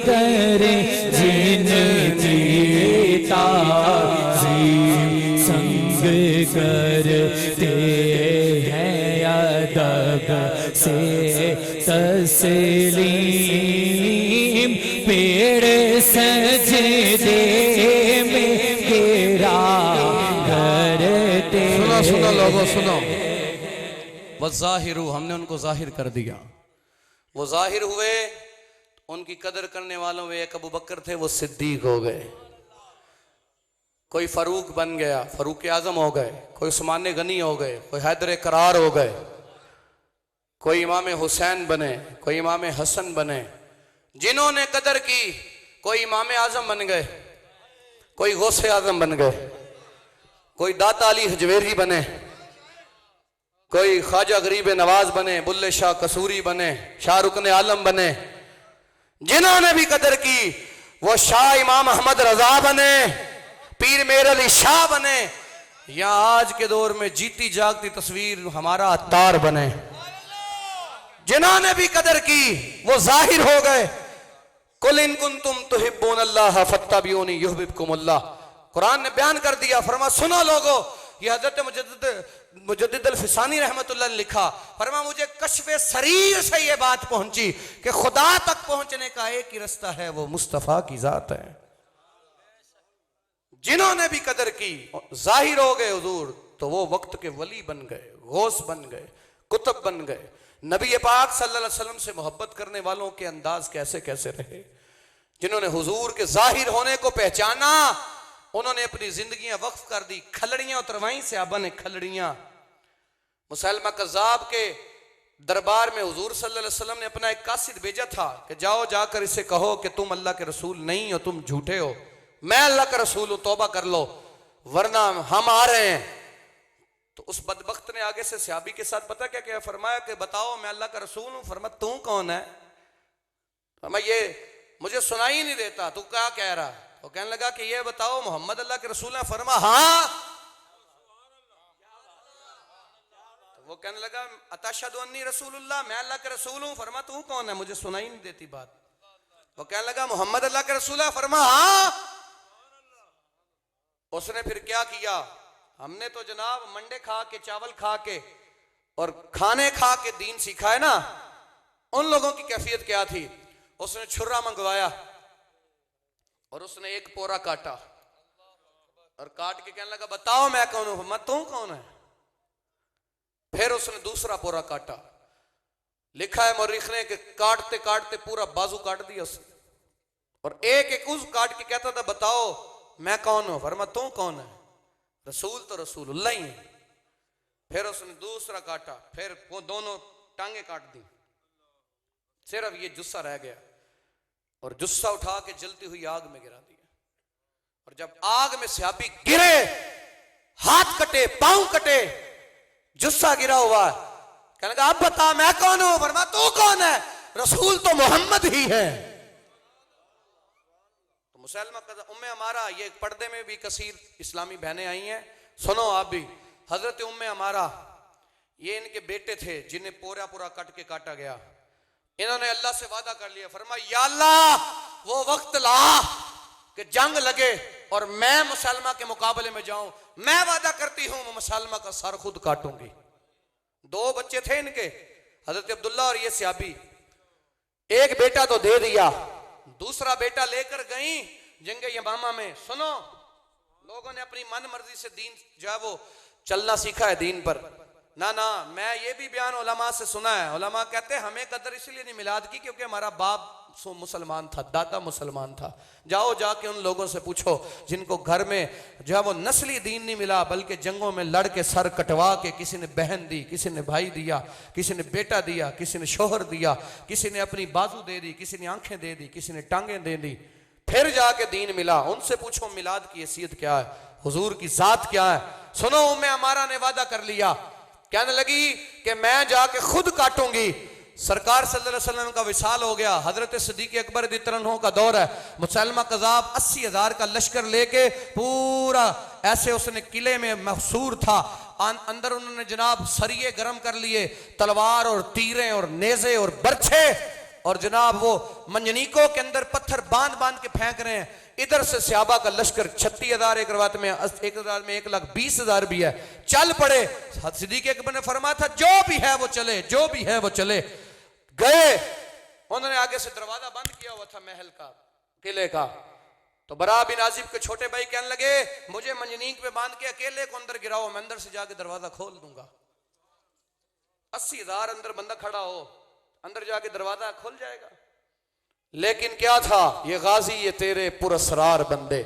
करें जिनकी ताज़ीम, संग करते हैं अदब से तस्लीम, पेड़ सजदे में गिरा करते। सुनो लोगों सुनो, वज़ाहिरु, हमने उनको जाहिर कर दिया। वो जाहिर हुए, उनकी कदर करने वालों में एक अबू बकर थे, वो सिद्दीक हो गए। कोई फारूक बन गया, फारूक आजम हो गए। कोई उस्मान गनी हो गए, कोई हैदर करार हो गए, कोई इमाम हुसैन बने, कोई इमाम हसन बने। जिन्होंने कदर की, कोई इमाम आजम बन गए, कोई गौसे आजम बन गए, कोई दाता अली हजवेरी बने, कोई ख्वाजा गरीब नवाज बने, बुल्ले शाह कसूरी बने, शाहरुख आलम बने। जिन्होंने भी कदर की वो शाह इमाम अहमद रजा बने, पीर मेर अली शाह बने, या आज के दौर में जीती जागती तस्वीर हमारा अत्तार बने। जिन्होंने भी कदर की वो जाहिर हो गए। कुल इन कुंतुम तुहिब्बून अल्लाह फत्तबिऊनी युहब्बुकुमुल्लाह, कुरान ने बयान कर दिया। फरमा सुनो लोगो, ये हजरत मुजद्दिद अल-फिसानी रहमतुल्लाह ने लिखा। फरमा मुझे कश्फे सरीर से ये बात पहुंची कि खुदा तक पहुंचने का एक ही रास्ता है, वो मुस्तफा की जात है। जिन्होंने भी कदर की जाहिर हो गए हुजूर, तो वो वक्त के वली बन गए, गौस बन गए, कुतुब बन गए। नबी पाक सल्लल्लाहु अलैहि वसल्लम से मोहब्बत करने वालों के अंदाज कैसे कैसे रहे। जिन्होंने हुजूर के जाहिर होने को पहचाना, उन्होंने अपनी जिंदगियां वक्फ कर दी। खलड़ियां उतरवाई सहाबा ने, खलड़ियां। मुसैलमा कज़्ज़ाब के दरबार में हुजूर सल्लल्लाहु अलैहि वसल्लम ने अपना एक कासिद भेजा था कि जाओ जाकर इसे कहो कि तुम अल्लाह के रसूल नहीं हो, तुम झूठे हो, मैं अल्लाह का रसूल हूं, तौबा कर लो वरना हम आ रहे हैं। तो उस बदबख्त ने आगे से सहाबी के साथ पता क्या क्या फरमाया कि बताओ मैं अल्लाह का रसूल हूं। फरमा तू कौन है? फरमाया ये मुझे सुनाई नहीं देता, तू क्या कह रहा? वो कहने लगा कि ये बताओ मोहम्मद अल्लाह के रसूल है? फरमा हाँ। तो वो कहने लगा अतशहदु अन्नी रसूलुल्लाह, मैं अल्लाह के रसूल हूं। फरमा तू कौन है? मुझे सुनाई नहीं देती बात। वो कहने लगा मोहम्मद अल्लाह के रसूल है? फरमा हाँ। उसने फिर क्या किया? हमने तो जनाब मंडे खा के, चावल खा के और खाने खा के दीन सीखा है ना। उन लोगों की कैफियत क्या थी? उसने छुरा मंगवाया और उसने एक पोरा काटा और काट के कहने लगा बताओ मैं कौन हूं? मैं तू कौन है? फिर उसने दूसरा पोरा काटा। लिखा है मौरिख ने कि काटते काटते पूरा बाजू काट दिया उसने, और एक एक उस काट के कहता था बताओ मैं कौन हूं? फरमा तू कौन है? रसूल तो रसूलुल्लाह ही है। फिर उसने दूसरा काटा, फिर वो दोनों टांगे काट दी, सिर्फ ये जुस्सा रह गया और जुस्सा उठा के जलती हुई आग में गिरा दिया। और जब आग में सहाबी गिरे, हाथ कटे, पांव कटे, जुस्सा गिरा हुआ, कहने लगा अब बता मैं कौन हूं? फरमा तू कौन है? रसूल तो मोहम्मद ही है। तो मुसलमा का उम्मे अमारा, ये पर्दे में भी कसीर इस्लामी बहनें आई हैं, सुनो आप भी। हजरत उम्मे अमारा, ये इनके बेटे थे जिन्हें पूरा पूरा कट के काटा गया। इन्होंने अल्लाह से वादा कर लिया, फरमाया या अल्लाह वो वक्त ला कि जंग लगे और मैं मुसलमा के मुकाबले में जाऊं, मैं वादा करती हूं मैं मुसलमा का सर खुद काटूंगी। 2 बच्चे थे इनके, हजरत अब्दुल्ला और ये सहाबी। एक बेटा तो दे दिया, दूसरा बेटा लेकर गई जंगे यमामा में। सुनो, लोगों ने अपनी मन मर्जी से दीन जो है वो चलना सीखा है दीन पर। ना ना, मैं ये भी बयान उलमा से सुना है, उलमा कहते हैं हमें कदर इसलिए नहीं मिलाद की क्योंकि हमारा बाप मुसलमान था, दादा मुसलमान था। जाओ जाके उन लोगों से पूछो जिनको घर में जो है वो नस्ली दीन नहीं मिला, बल्कि जंगों में लड़ के सर कटवा के किसी ने बहन दी, किसी ने भाई दिया, किसी ने बेटा दिया, किसी ने शोहर दिया, किसी ने अपनी बाजू दे दी, किसी ने आंखें दे दी, किसी ने टांगें दे दी, फिर जाके दीन मिला। उनसे पूछो मिलाद की हैसियत क्या है, हुजूर की जात क्या है। सुनो, उम्मे अमारा ने वादा कर लिया, कहने लगी कि मैं जाके खुद काटूंगी। सरकार सल्लल्लाहु अलैहि वसल्लम का विसाल हो गया, हजरत सिद्दीक अकबर रज़ियल्लाहु का दौर है। मुसलमा कज़ाब 80,000 का लश्कर लेके पूरा ऐसे उसने किले में महसूर था, अंदर उन्होंने जनाब सरिये गर्म कर लिए, तलवार और तीरें और नेज़े और बर्छे, और जनाब वो मंजनीकों के अंदर पत्थर बांध बांध के फेंक रहे हैं। इधर से सहाबा का लश्कर 36,000, एक रवायत में 1,20,000 भी है, चल पड़े। सिद्दीक अकबर ने फरमाया था जो भी है वो चले, जो भी है वो चले। गए, उन्होंने आगे से दरवाजा बंद किया हुआ था महल का, किले का। तो बरा बिन आजिब के छोटे भाई कहने लगे मुझे मंजनीक में बांध के अकेले को अंदर गिराओ, मैं अंदर से जाके दरवाजा खोल दूंगा। 80,000 अंदर बंदा खड़ा हो, अंदर जाके दरवाजा खुल जाएगा। लेकिन क्या था, ये गाजी ये तेरे पुरस्रार बंदे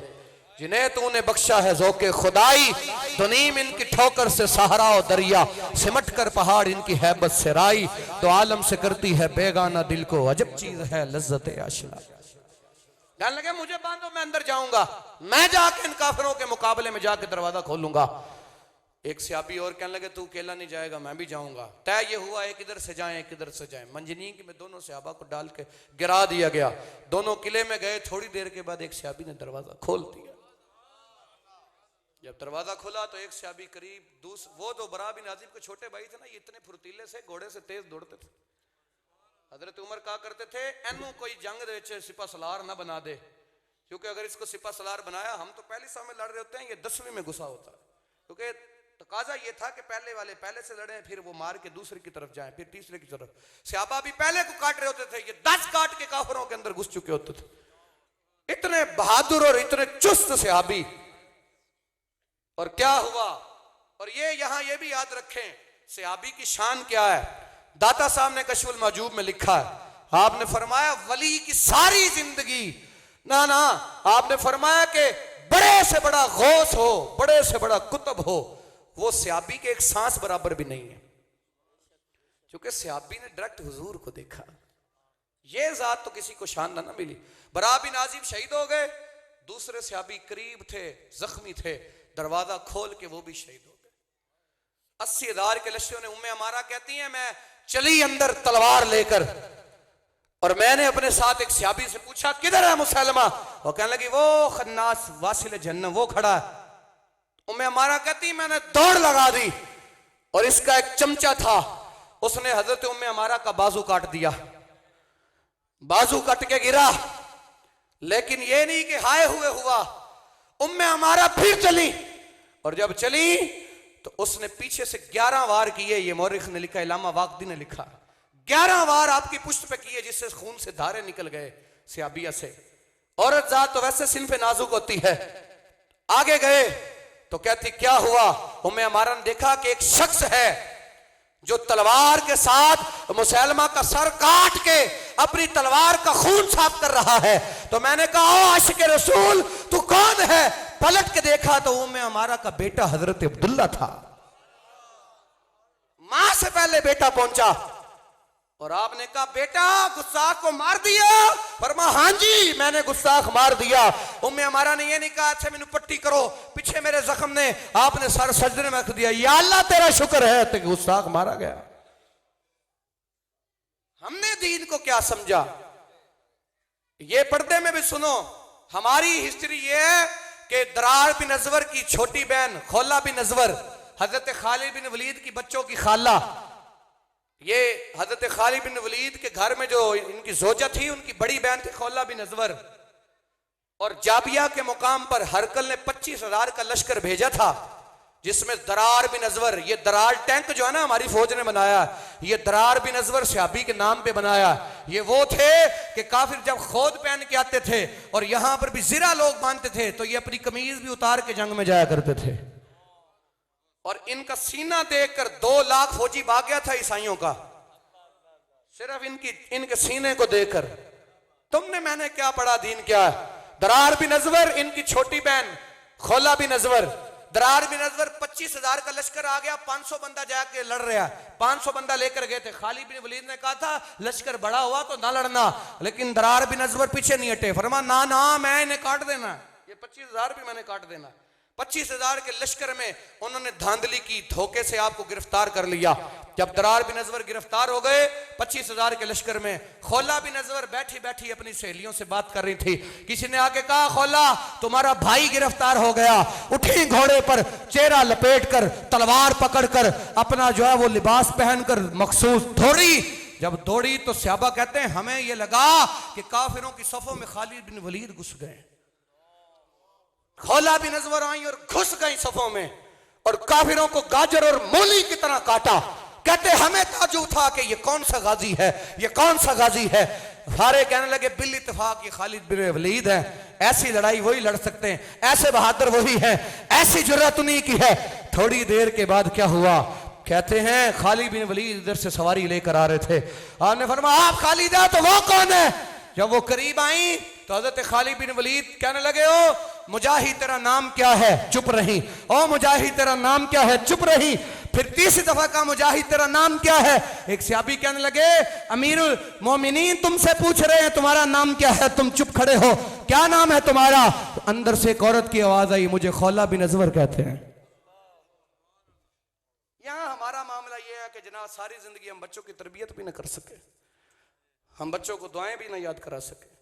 जिन्हें तूने बख्शा है ज़ौक़े खुदाई, दुनीम इनकी ठोकर से सहारा और दरिया, सिमट कर पहाड़ इनकी हैबत से राई, तो आलम से करती है बेगाना दिल को अजब चीज है लज्जत आशिना। कहने लगे मुझे बांधो, मैं अंदर जाऊंगा, मैं जाके इन काफिरों के मुकाबले में जाके दरवाजा खोलूंगा। एक सहाबी और कहने लगे तू अकेला नहीं जाएगा, मैं भी जाऊंगा। तय ये हुआ एक इधर से जाएं एक इधर से जाएं। मंजनीक में दोनों सहाबा को डाल के गिरा दिया गया। दोनों किले में गए, थोड़ी देर के बाद एक सहाबी ने दरवाजा खोल दिया। जब दरवाजा खुला तो एक सहाबी करीब वो तो बरा बिन आजिब के छोटे भाई थे ना, ये इतने फुर्तीले से घोड़े से तेज दौड़ते थे। हजरत उमर कहा करते थे एनू कोई जंग दे सिपा सलार ना बना दे, क्योंकि अगर इसको सिपा सलार बनाया, हम तो पहली सौ में लड़ रहे होते हैं, ये 10वीं में घुसा होता है। क्योंकि तकाजा ये था कि पहले वाले पहले से लड़े, फिर वो मार के दूसरे की तरफ जाएं, फिर तीसरे की तरफ। सहाबा भी पहले को काट रहे होते थे, ये 10 काट के काफिरों के अंदर घुस चुके होते थे। इतने बहादुर और इतने चुस्त सहाबी। और क्या हुआ, और ये यहां ये भी याद रखें सहाबी की शान क्या है। दाता साहब ने कशफुल मजूब में लिखा है, आपने फरमाया वली की सारी जिंदगी ना ना, आपने फरमाया कि बड़े से बड़ा गौस हो, बड़े से बड़ा कुतुब हो, वो सहाबी के एक सांस बराबर भी नहीं है, क्योंकि सहाबी ने डायरेक्ट हुजूर को देखा। ये जात तो किसी को शान ना मिली। बरा बिन आजिब शहीद हो गए, दूसरे सहाबी करीब थे, जख्मी थे, दरवाजा खोल के वो भी शहीद हो गए। 80,000 के लश्करों ने, उम्मे अमारा कहती हैं मैं चली अंदर तलवार लेकर, और मैंने अपने साथ एक सहाबी से पूछा किधर है मुसलमा, वो कहने लगी वो खन्नास वासिल जन्नत वो खड़ा है। उम्मे अमारा कहती मैंने दौड़ लगा दी, और इसका एक चमचा था, उसने हजरत उम्मे अमारा का बाजू काट दिया। बाजू कट के गिरा, लेकिन ये नहीं कि हाय हुए हुआ। उम्मे अमारा फिर चली, और जब चली तो उसने पीछे से 11 वार किए। ये मौरिख ने लिखा, इलामा वाकदी ने लिखा, 11 वार आपकी पुष्ट पे किए, जिससे खून से धारे निकल गए सहाबिया से। औरत जात तो वैसे सिन पे नाजुक होती है। आगे गए तो कहती क्या हुआ, उम्मे अमारा ने देखा कि एक शख्स है जो तलवार के साथ मुसलमा का सर काट के अपनी तलवार का खून साफ कर रहा है। तो मैंने कहा ओ आशिक रसूल तू कौन है, पलट के देखा तो उम्मे अमारा का बेटा हजरत अब्दुल्ला था। मां से पहले बेटा पहुंचा, और आपने कहा बेटा गुस्ताख को मार दिया। फरमा हां जी मैंने गुस्ताख मार दिया। उम्मे अमारा ने ये नहीं कहा अच्छा मैंने पट्टी करो, पीछे मेरे जख्म ने, आपने सर सजदे में रख दिया, या अल्लाह तेरा शुक्र है तो गुस्ताख मारा गया। हमने दीन को क्या समझा। ये पर्दे में भी सुनो, हमारी हिस्ट्री ये है कि दरार बिन अजवर की छोटी बहन खौला बिन अजवर हजरत खालिद बिन वलीद की बच्चों की खाला, ये हजरत खालिद बिन वलीद के घर में जो इनकी जोजा थी उनकी बड़ी बहन थी खौला बिन अजवर। और जाबिया के मुकाम पर हरकल ने 25,000 का लश्कर भेजा था, जिसमें दरार बिन अजवर, ये दरार टैंक जो है ना हमारी फौज ने बनाया, ये दरार बिन अजवर सहाबी के नाम पे बनाया। ये वो थे कि काफिर जब खोद पहन के आते थे और यहां पर भी जिरा लोग बांधते थे तो ये अपनी कमीज भी उतार के जंग में जाया करते थे। और इनका सीना देखकर 2 लाख फौजी भाग गया था ईसाइयों का, सिर्फ इनके सीने को देखकर। तुमने मैंने क्या पढ़ा, दीन क्या है। दरार बिन अजवर इनकी छोटी बहन खौला बिन अजवर, दरार बिन अजवर 25,000 का लश्कर आ गया, 500 बंदा जाके लड़ रहा, 500 बंदा लेकर गए थे। खालिद बिन वलीद ने कहा था लश्कर बड़ा हुआ तो ना लड़ना, लेकिन दरार बिन अजवर पीछे नहीं हटे, फरमा ना ना मैं इन्हें काट देना, ये 25,000 भी मैंने काट देना। 25,000 के लश्कर में उन्होंने धांधली की, धोखे से आपको गिरफ्तार कर लिया। जब दरार बिन अजवर गिरफ्तार हो गए 25,000 के लश्कर में, खौला बिन अजवर बैठी बैठी अपनी सहेलियों से बात कर रही थी। किसी ने आके कहा खौला तुम्हारा भाई गिरफ्तार हो गया। उठी घोड़े पर, चेहरा लपेट कर, तलवार पकड़कर, अपना जो है वो लिबास पहनकर मखसूस दौड़ी। जब दौड़ी तो सहाबा कहते हैं हमें यह लगा कि काफिरों की सफों में खालिद बिन वलीद घुस गए। खौला बिन अजवर आई और घुस गई सफों में और काफिरों को गाजर और मूली की तरह काटा। कहते हमें ताज्जुब था कि ये कौन सा गाजी है, ये कौन सा गाजी है। सारे कहने लगे बिल इत्तेफाक ये खालिद बिन वलीद है, ऐसी लड़ाई वही लड़ सकते हैं, ऐसे बहादुर वही है, ऐसी जुर्रत उन्हीं की है। थोड़ी देर के बाद क्या हुआ, कहते हैं खालिद बिन वलीद इधर से सवारी लेकर आ रहे थे। आपने फरमाया आप खालिद है तो वो कौन है। जब वो करीब आई तो हजरत खालिद बिन वलीद कहने लगे ओ मुजाहिद तेरा नाम क्या है, चुप रही। ओ मुजाहिद तेरा नाम क्या है, चुप रही। फिर तीसरी दफा का मुजाहिद तेरा नाम क्या है। एक सहाबी कहने लगे अमीरुल मोमिनीन तुमसे पूछ रहे हैं तुम्हारा नाम क्या है, तुम चुप खड़े हो, क्या नाम है तुम्हारा। तो अंदर से एक औरत की आवाज आई मुझे खौला बिन अजवर कहते हैं। यहां हमारा मामला यह है कि जनाब सारी जिंदगी हम बच्चों की तरबियत भी ना कर सके, हम बच्चों को दुआएं भी ना याद करा सके,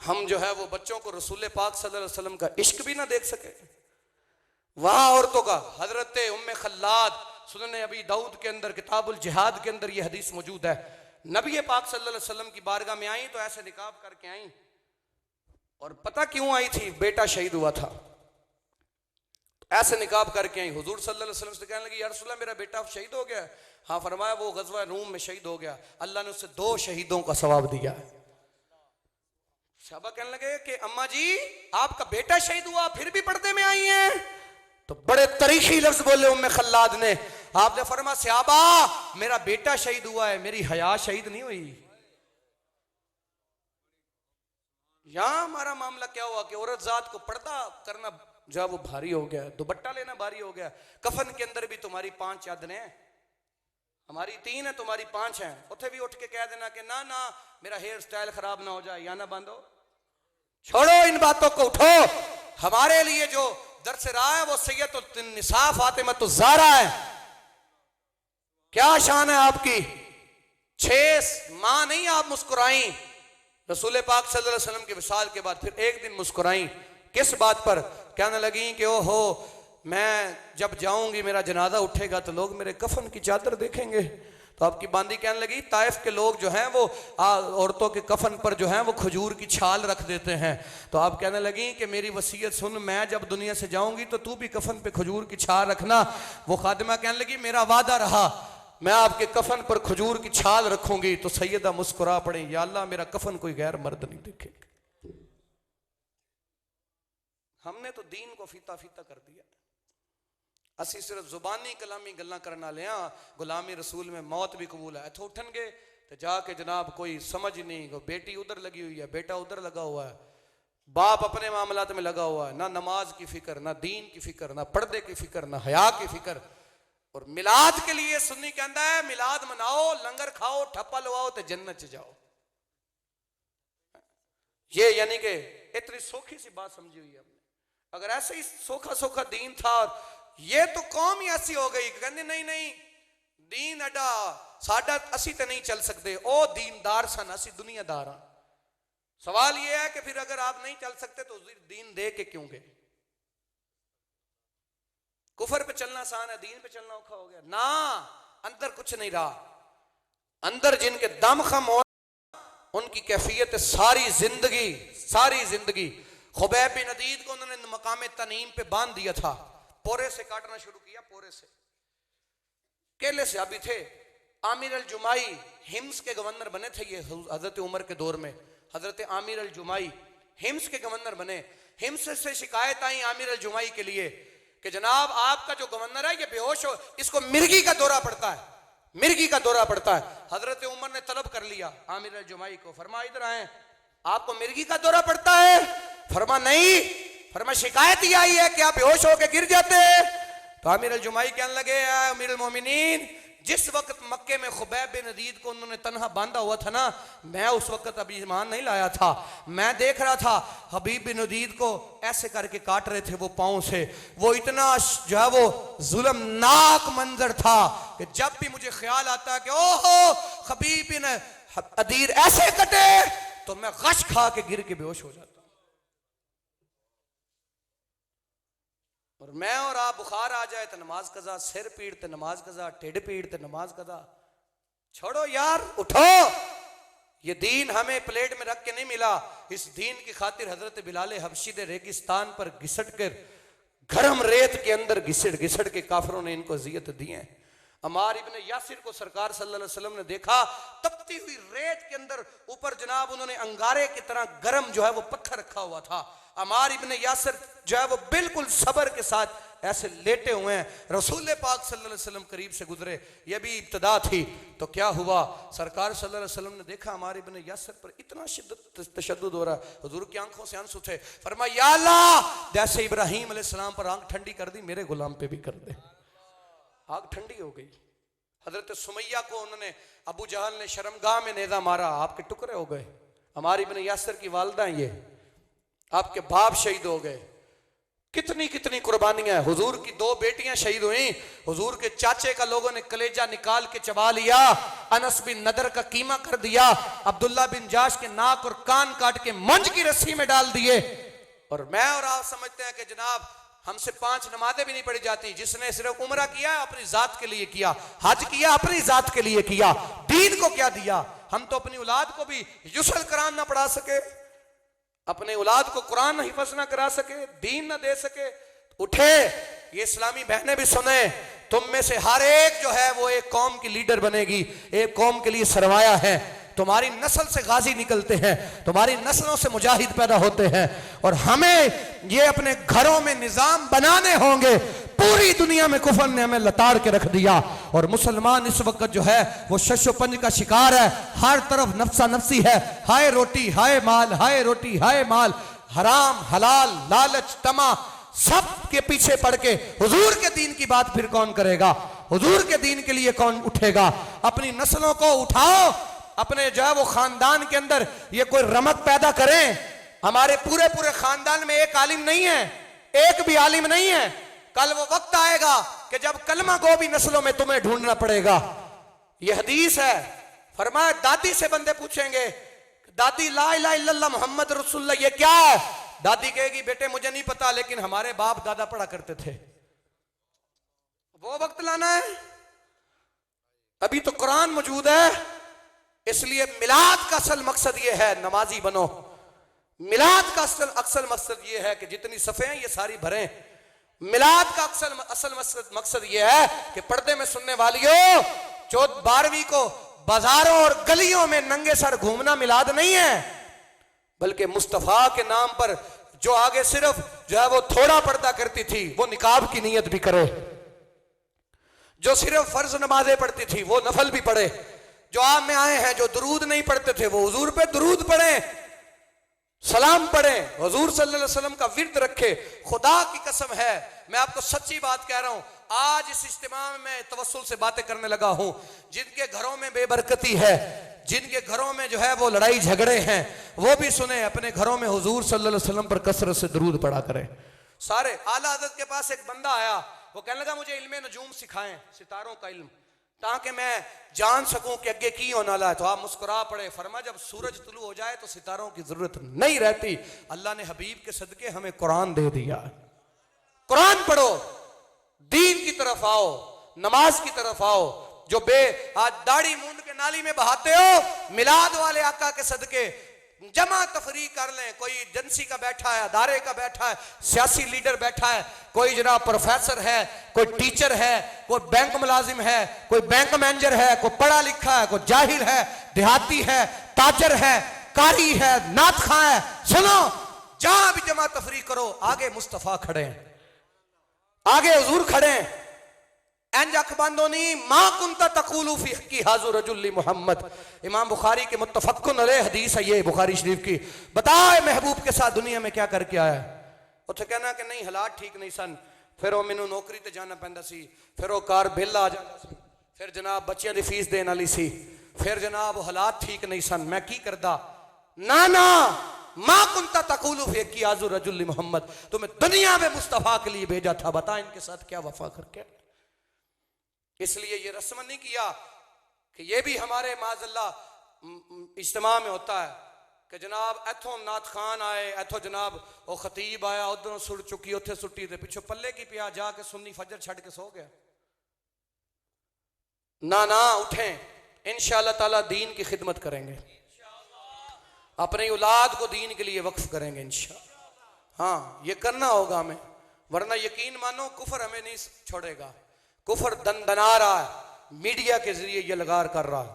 हम जो है वो बच्चों को रसूल पाक सल्लल्लाहु अलैहि वसल्लम का इश्क भी ना देख सके। वहां औरतों का हजरत उम्मे खल्लाद सुनन अबी दाऊद के अंदर किताबुल जिहाद के अंदर ये हदीस मौजूद है। नबी पाक सल्लल्लाहु अलैहि वसल्लम की बारगाह में आई तो ऐसे निकाब करके आई, और पता क्यों आई थी, बेटा शहीद हुआ था, ऐसे निकाब करके आई। हुजूर सल्लल्लाहु अलैहि वसल्लम से कहने लगी या रसूल अल्लाह मेरा बेटा शहीद हो गया। हाँ फरमाया वो गज़वा रूम में शहीद हो गया, अल्लाह ने उसे 2 शहीदों का सवाब दिया है। सहाबा कहने लगे कि अम्मा जी आपका बेटा शहीद हुआ फिर भी पर्दे में आई हैं, तो बड़े तरीखी लफ्ज बोले उम्मे खल्लाद ने। आपने फरमाया सहाबा मेरा बेटा शहीद हुआ है, मेरी हया शहीद नहीं हुई। यहां हमारा मामला क्या हुआ कि औरत जात को पर्दा करना जो है वो भारी हो गया, दुपट्टा लेना भारी हो गया। कफन के अंदर भी तुम्हारी 5 चादरें हैं, हमारी 3 है तुम्हारी 5 हैं। उठे भी उठ के कह देना कि ना ना मेरा हेयर स्टाइल खराब ना हो जाए, या ना बांधो, छोड़ो इन बातों को, उठो। हमारे लिए जो दर्स रहा है वो सैयद निसा फातिमा ज़हरा है। क्या शान है आपकी, 6 माह नहीं आप मुस्कुराई रसूल पाक सल्लल्लाहु अलैहि वसल्लम के विसाल के बाद, फिर एक दिन मुस्कुराई। किस बात पर, कहने लगी कि ओहो मैं जब जाऊंगी मेरा जनाजा उठेगा तो लोग मेरे कफन की चादर देखेंगे। तो आपकी बांदी कहने लगी ताइफ के लोग जो हैं वो औरतों के कफन पर जो हैं वो खजूर की छाल रख देते हैं। तो आप कहने लगी कि मेरी वसीयत सुन, मैं जब दुनिया से जाऊंगी तो तू भी कफन पे खजूर की छाल रखना। वो खादिमा कहने लगी मेरा वादा रहा, मैं आपके कफन पर खजूर की छाल रखूंगी। तो सैयदा मुस्कुरा पड़े, या अल्लाह मेरा कफन कोई गैर मर्द नहीं देखेगा। हमने तो दीन को फीता फीता कर दिया, असी सिर्फ जुबानी कलामी गल्ला करना लिया, गुलामी रसूल में मौत भी कबूल है। इथों उठन गए तो जाके जनाब कोई समझ नहीं, कोई बेटी उधर लगी हुई है, बेटा उधर लगा हुआ है, बाप अपने मामलात में लगा हुआ है, ना नमाज की फिक्र, ना दीन की फिक्र, ना पर्दे की फिक्र, ना हया की फिक्र। और मिलाद के लिए सुन्नी कहता है मिलाद मनाओ, लंगर खाओ, ठप्पा लवाओ तो जन्नत च जाओ। ये यानी कि इतनी सोखी सी बात समझी हुई है हमने। अगर ऐसे ही सोखा सोखा दीन था, ये तो कौम ही ऐसी हो गई, कहते नहीं नहीं दीन अड्डा साडा असी तो नहीं चल सकते, ओ दीनदार सन, असी दुनियादार हाँ। सवाल यह है कि फिर अगर आप नहीं चल सकते तो दीन दे के क्यों गए? कुफर पे चलना आसान है, दीन पे चलना औखा हो गया ना। अंदर कुछ नहीं रहा, अंदर जिनके दम खम हो उनकी कैफियत सारी जिंदगी खुबैब बिन अदीद को उन्होंने मकाम तनीम पे बांध दिया था, पोरे से काटना शुरू किया, पोरे से। केले से अभी थे। आमिर अल जुमाई हिम्स के गवर्नर बने थे, ये हजरत उमर के दौर में हजरत आमिर अल जुमाई हिम्स के गवर्नर बने। हिम्स से शिकायत आई आमिर अल जुमाई के लिए कि जनाब आपका जो गवर्नर है ये बेहोश हो, इसको मिर्गी का दौरा पड़ता है, मिर्गी का दौरा पड़ता है। हजरत उमर ने तलब कर लिया आमिर अल जुमाई को, फरमा इधर आए, आपको मिर्गी का दौरा पड़ता है? फरमा नहीं, फरमा शिकायत ही आई है कि आप बेहोश होकर गिर जाते हैं। तो आमिर अल जुमाई कहने लगे अमीर अल मोमिनीन, जिस वक्त मक्के में खुबैब बिन अदीद को उन्होंने तन्हा बांधा हुआ था ना, मैं उस वक्त अभी ईमान नहीं लाया था। मैं देख रहा था हबीब बिन अदीद को ऐसे करके काट रहे थे वो पांव से। वो इतना जो है वो जुल्मनाक मंजर था कि जब भी मुझे ख्याल आता है कि ओहो हबीब बिन अदीद ऐसे कटे तो मैं गश खा के गिर के बेहोश हो जाता। और मैं और आप बुखार आ जाए तो नमाज कजा, सिर पीड़ तो नमाज कजा, ढिड पीड़ तो नमाज कजा। छोड़ो यार, उठो। ये दीन हमें प्लेट में रख के नहीं मिला। इस दीन की खातिर हजरत बिलाल हबशी ने रेगिस्तान पर घिसट कर गरम रेत के अंदर घिसट के काफरों ने इनको अजियत दी है। अमार इब्ने यासिर को सरकार सल्लल्लाहु अलैहि वसल्लम ने देखा, तपती हुई रेत के अंदर ऊपर जनाब उन्होंने अंगारे की तरह गरम जो है वो पत्थर रखा हुआ था। अमार इब्ने यासिर जो है वो बिल्कुल सब्र के साथ ऐसे लेटे हुए हैं। रसूल पाक सल्लल्लाहु अलैहि वसल्लम करीब से गुजरे, ये भी इब्तिदा थी। तो क्या हुआ, सरकार सल्लल्लाहु अलैहि वसल्लम ने देखा अमार इब्ने यासिर पर इतना शिद्दत तशद्दुद हो रहा है, हुजूर की आंखों से आंसू थे। फरमाया या अल्लाह, जैसे इब्राहीम अलैहिस्सलाम पर आंख ठंडी कर दी, मेरे गुलाम पे भी कर दे। आग ठंडी हो गई। हजरत सुमैया को उन्होंने अबू जहल ने शर्मगाह में नेजा मारा, आपके टुकड़े हो गए। हमारी इब्ने यासिर की वालदा ये, आपके बाप शहीद हो गए। कितनी कितनी कुर्बानियां। हुजूर की 2 बेटियां शहीद हुई। हुजूर के चाचे का लोगों ने कलेजा निकाल के चबा लिया, अनस बिन नदर का कीमा कर दिया, अब्दुल्ला बिन जाश के नाक और कान काट के मंज की रस्सी में डाल दिए। और मैं और आप समझते हैं कि जनाब हमसे 5 नमाजें भी नहीं पढ़ी जाती। जिसने सिर्फ उम्रा किया अपनी जात के लिए किया, हज किया अपनी जात के लिए किया, दीन को क्या दिया? हम तो अपनी औलाद को भी युसल कुरान ना पढ़ा सके, अपने औलाद को कुरान हिफज ना करा सके, दीन ना दे सके। उठे, ये इस्लामी बहनें भी सुने, तुम में से हर एक जो है वो एक कौम की लीडर बनेगी, एक कौम के लिए सरमाया है। तुम्हारी नस्ल से गाजी निकलते हैं, तुम्हारी नस्लों से मुजाहिद पैदा होते हैं। और हमें ये अपने घरों में निजाम बनाने होंगे। पूरी दुनिया में कुफर ने हमें लताड़ के रख दिया और मुसलमान इस वक्त जो है वो शशो पंज का शिकार है। हर तरफ नफ्सा नफ्सी है, हाय रोटी हाय माल, हाय रोटी हाय माल, हराम हलाल लालच तमा, सब के पीछे पड़ के हुजूर के दीन की बात फिर कौन करेगा? हुजूर के दीन के लिए कौन उठेगा? अपनी नस्लों को उठाओ, अपने जो है वो खानदान के अंदर ये कोई रमक पैदा करें। हमारे पूरे पूरे खानदान में एक आलिम नहीं है, एक भी आलिम नहीं है। कल वो वक्त आएगा कि जब कलमा गो भी नस्लों में तुम्हें ढूंढना पड़ेगा। ये हदीस है। फरमाया दादी से बंदे पूछेंगे, दादी ला इलाहा इल्लल्लाह मोहम्मद रसूलुल्लाह ये क्या है? दादी कहेगी बेटे मुझे नहीं पता, लेकिन हमारे बाप दादा पढ़ा करते थे। वो वक्त लाना है। अभी तो कुरान मौजूद है। इसलिए मिलाद का असल मकसद ये है, नमाजी बनो। मिलाद का असल मकसद ये है कि जितनी सफ़े हैं ये सारी भरें। मिलाद का असल मकसद ये है कि पर्दे में सुनने वालियों, 12वीं को बाजारों और गलियों में नंगे सर घूमना मिलाद नहीं है, बल्कि मुस्तफा के नाम पर जो आगे सिर्फ जो है वो थोड़ा पर्दा करती थी वो निकाब की नीयत भी करे, जो सिर्फ फर्ज नमाजें पढ़ती थी वो नफल भी पढ़े, जो आप में आए हैं जो दुरूद नहीं पढ़ते थे वो हुजूर पे दुरूद पढ़े, सलाम पढ़े, हुजूर सल्लल्लाहु अलैहि वसल्लम का विर्द रखे। खुदा की कसम है, मैं आपको सच्ची बात कह रहा हूं, आज इस इज्तिमा में मैं तवस्सुल से बातें करने लगा हूं। जिनके घरों में बेबरकती है, जिनके घरों में जो है वो लड़ाई झगड़े हैं, वो भी सुने अपने घरों में हुजूर सल्लल्लाहु अलैहि वसल्लम पर कसरत से दुरूद पढ़ा करें। सारे आला हज़रत के पास एक बंदा आया, वो कहने लगा मुझे इल्मे नजूम सिखाएं, सितारों का इल्म। ताकि मैं जान सकूं कि अगे की होने वाला है। तो आप मुस्कुरा पड़े। फरमा जब सूरज तुलू हो जाए तो सितारों की जरूरत नहीं रहती। अल्लाह ने हबीब के सदके हमें कुरान दे दिया। कुरान पढ़ो, दीन की तरफ आओ, नमाज की तरफ आओ। जो आज दाढ़ी मूंद के नाली में बहाते हो, मिलाद वाले आका के सदके जमा तफरी कर लें। कोई एजेंसी का बैठा है, अदारे का बैठा है, सियासी लीडर बैठा है, कोई जनाब प्रोफेसर है, कोई टीचर है, कोई बैंक मुलाजिम है, कोई बैंक मैनेजर है, कोई पढ़ा लिखा है, कोई जाहिल है, देहाती है, ताजर है, कारी है, नात खां है। सुनो, जहां भी जमा तफरी करो, आगे मुस्तफा खड़े हैं, आगे हुजूर खड़े हैं। इंज अख बंद होनी मां कुंता तकूलू फी हक्की हाजु रजुल्ली मोहम्मद। इमाम बुखारी के मुत्तफक्कुन अलैह हदीस है ये, बुखारी शरीफ की। बताए महबूब के साथ दुनिया में क्या करके आया। उसे कहना कि नहीं हालात ठीक नहीं सन, फिर वो मैनू नौकरी ते जाना पैंदा सी, फिर वो कार बिल आ जाता सी, फिर जनाब बच्चियां दी फीस देने वाली सी, फिर जनाब हालात ठीक नहीं सन, मैं की करदा। ना ना, मां कुंता तकूलू फी हक्की हाजु रजुल्ली मोहम्मद, तुम्हें दुनिया में मुस्तफा के लिए भेजा था, बता इनके साथ क्या वफा करके। इसलिए ये रस्म नहीं किया कि ये भी हमारे माज़ल्ला इज्तिमा में होता है कि जनाब इथों नात खान आए, इथों जनाब वो खतीब आया, उधरों सुट चुकी, उथे सुट्टी ते पिछों पल्ले की पिया, जाके सुन्नी फजर छड़ के सो गया। ना ना, उठें, इंशाअल्लाह ताला दीन की खिदमत करेंगे, अपनी औलाद को दीन के लिए वक्फ करेंगे इंशाअल्लाह। हाँ, ये करना होगा हमें, वरना यकीन मानो कुफर हमें नहीं छोड़ेगा। कुफर दंदना रहा है, मीडिया के जरिए ये लगार कर रहा है,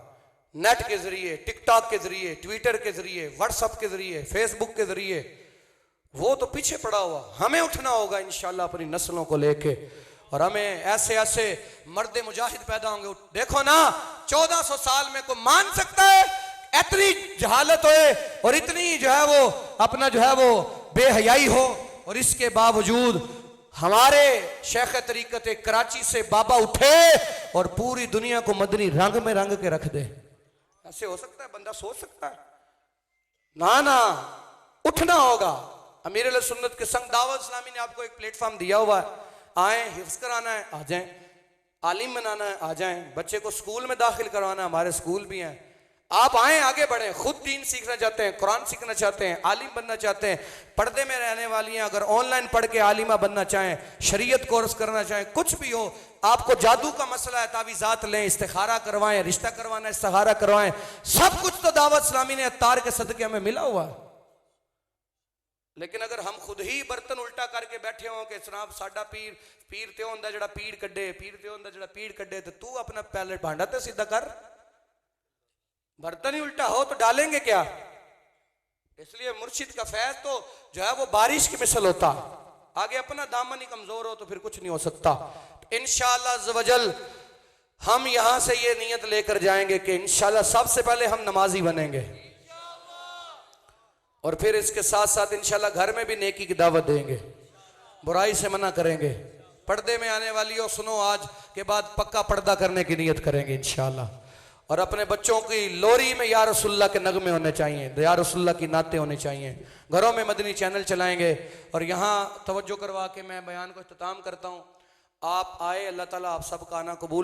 नेट के जरिए, टिकटॉक के जरिए, ट्विटर के जरिए, व्हाट्सएप के जरिए, फेसबुक के जरिए। वो तो पीछे पड़ा हुआ, हमें उठना होगा इंशाल्लाह अपनी नस्लों को लेके। और हमें ऐसे ऐसे मर्द मुजाहिद पैदा होंगे। देखो ना, 1400 साल में कोई मान सकता है इतनी जहालत होए और इतनी जो है वो अपना जो है वो बेहयाई हो, और इसके बावजूद हमारे शेख तरीकत कराची से बाबा उठे और पूरी दुनिया को मदनी रंग में रंग के रख दे। ऐसे हो सकता है? बंदा सोच सकता है? ना ना, उठना होगा। अमीर अहले सुन्नत के संग दावत इस्लामी ने आपको एक प्लेटफॉर्म दिया हुआ है, आए, हिफ्ज कराना है आ जाएं, आलिम बनाना है आ जाएं, बच्चे को स्कूल में दाखिल करवाना है, हमारे स्कूल भी हैं, आप आए, आगे बढ़े। खुद दीन सीखना चाहते हैं, कुरान सीखना चाहते हैं, आलिम बनना चाहते हैं, पर्दे में रहने वाली हैं, अगर ऑनलाइन पढ़ के आलिमा बनना चाहें, शरीयत कोर्स करना चाहें, कुछ भी हो, आपको जादू का मसला है, तावीज़ात लें, इस्तिखारा करवाएं, रिश्ता करवाना इस्तिखारा करवाएं, सब कुछ तो दावत इस्लामी ने अत्तार के सदके हमें मिला हुआ। लेकिन अगर हम खुद ही बर्तन उल्टा करके बैठे हों कि जनाब साडा पीर त्यो हुंदा जिहड़ा पीड़ कड्डे, पीर त्यो हुंदा जिहड़ा पीड़ कड्डे, तो तू अपना पहले भांडा तो सीधा कर। बर्तन ही उल्टा हो तो डालेंगे क्या? इसलिए मुर्शिद का फैज तो जो है वो बारिश की मिसल होता, आगे अपना दामन ही कमजोर हो तो फिर कुछ नहीं हो सकता। इंशाअल्लाह अज़्ज़वजल हम यहां से ये नियत लेकर जाएंगे कि इंशाअल्लाह सबसे पहले हम नमाजी बनेंगे, और फिर इसके साथ साथ इंशाअल्लाह घर में भी नेकी की दावत देंगे, बुराई से मना करेंगे। पर्दे में आने वाली हो, सुनो, आज के बाद पक्का पर्दा करने की नियत करेंगे इंशाअल्लाह। और अपने बच्चों की लोरी में या रसूलुल्लाह के नगमे होने चाहिए, या रसूलुल्लाह की नाते होने चाहिए। घरों में मदनी चैनल चलाएंगे। और यहाँ तवज्जो करवा के मैं बयान को इख्तिताम करता हूँ। आप आए, अल्लाह ताला आप सबका आना कबूल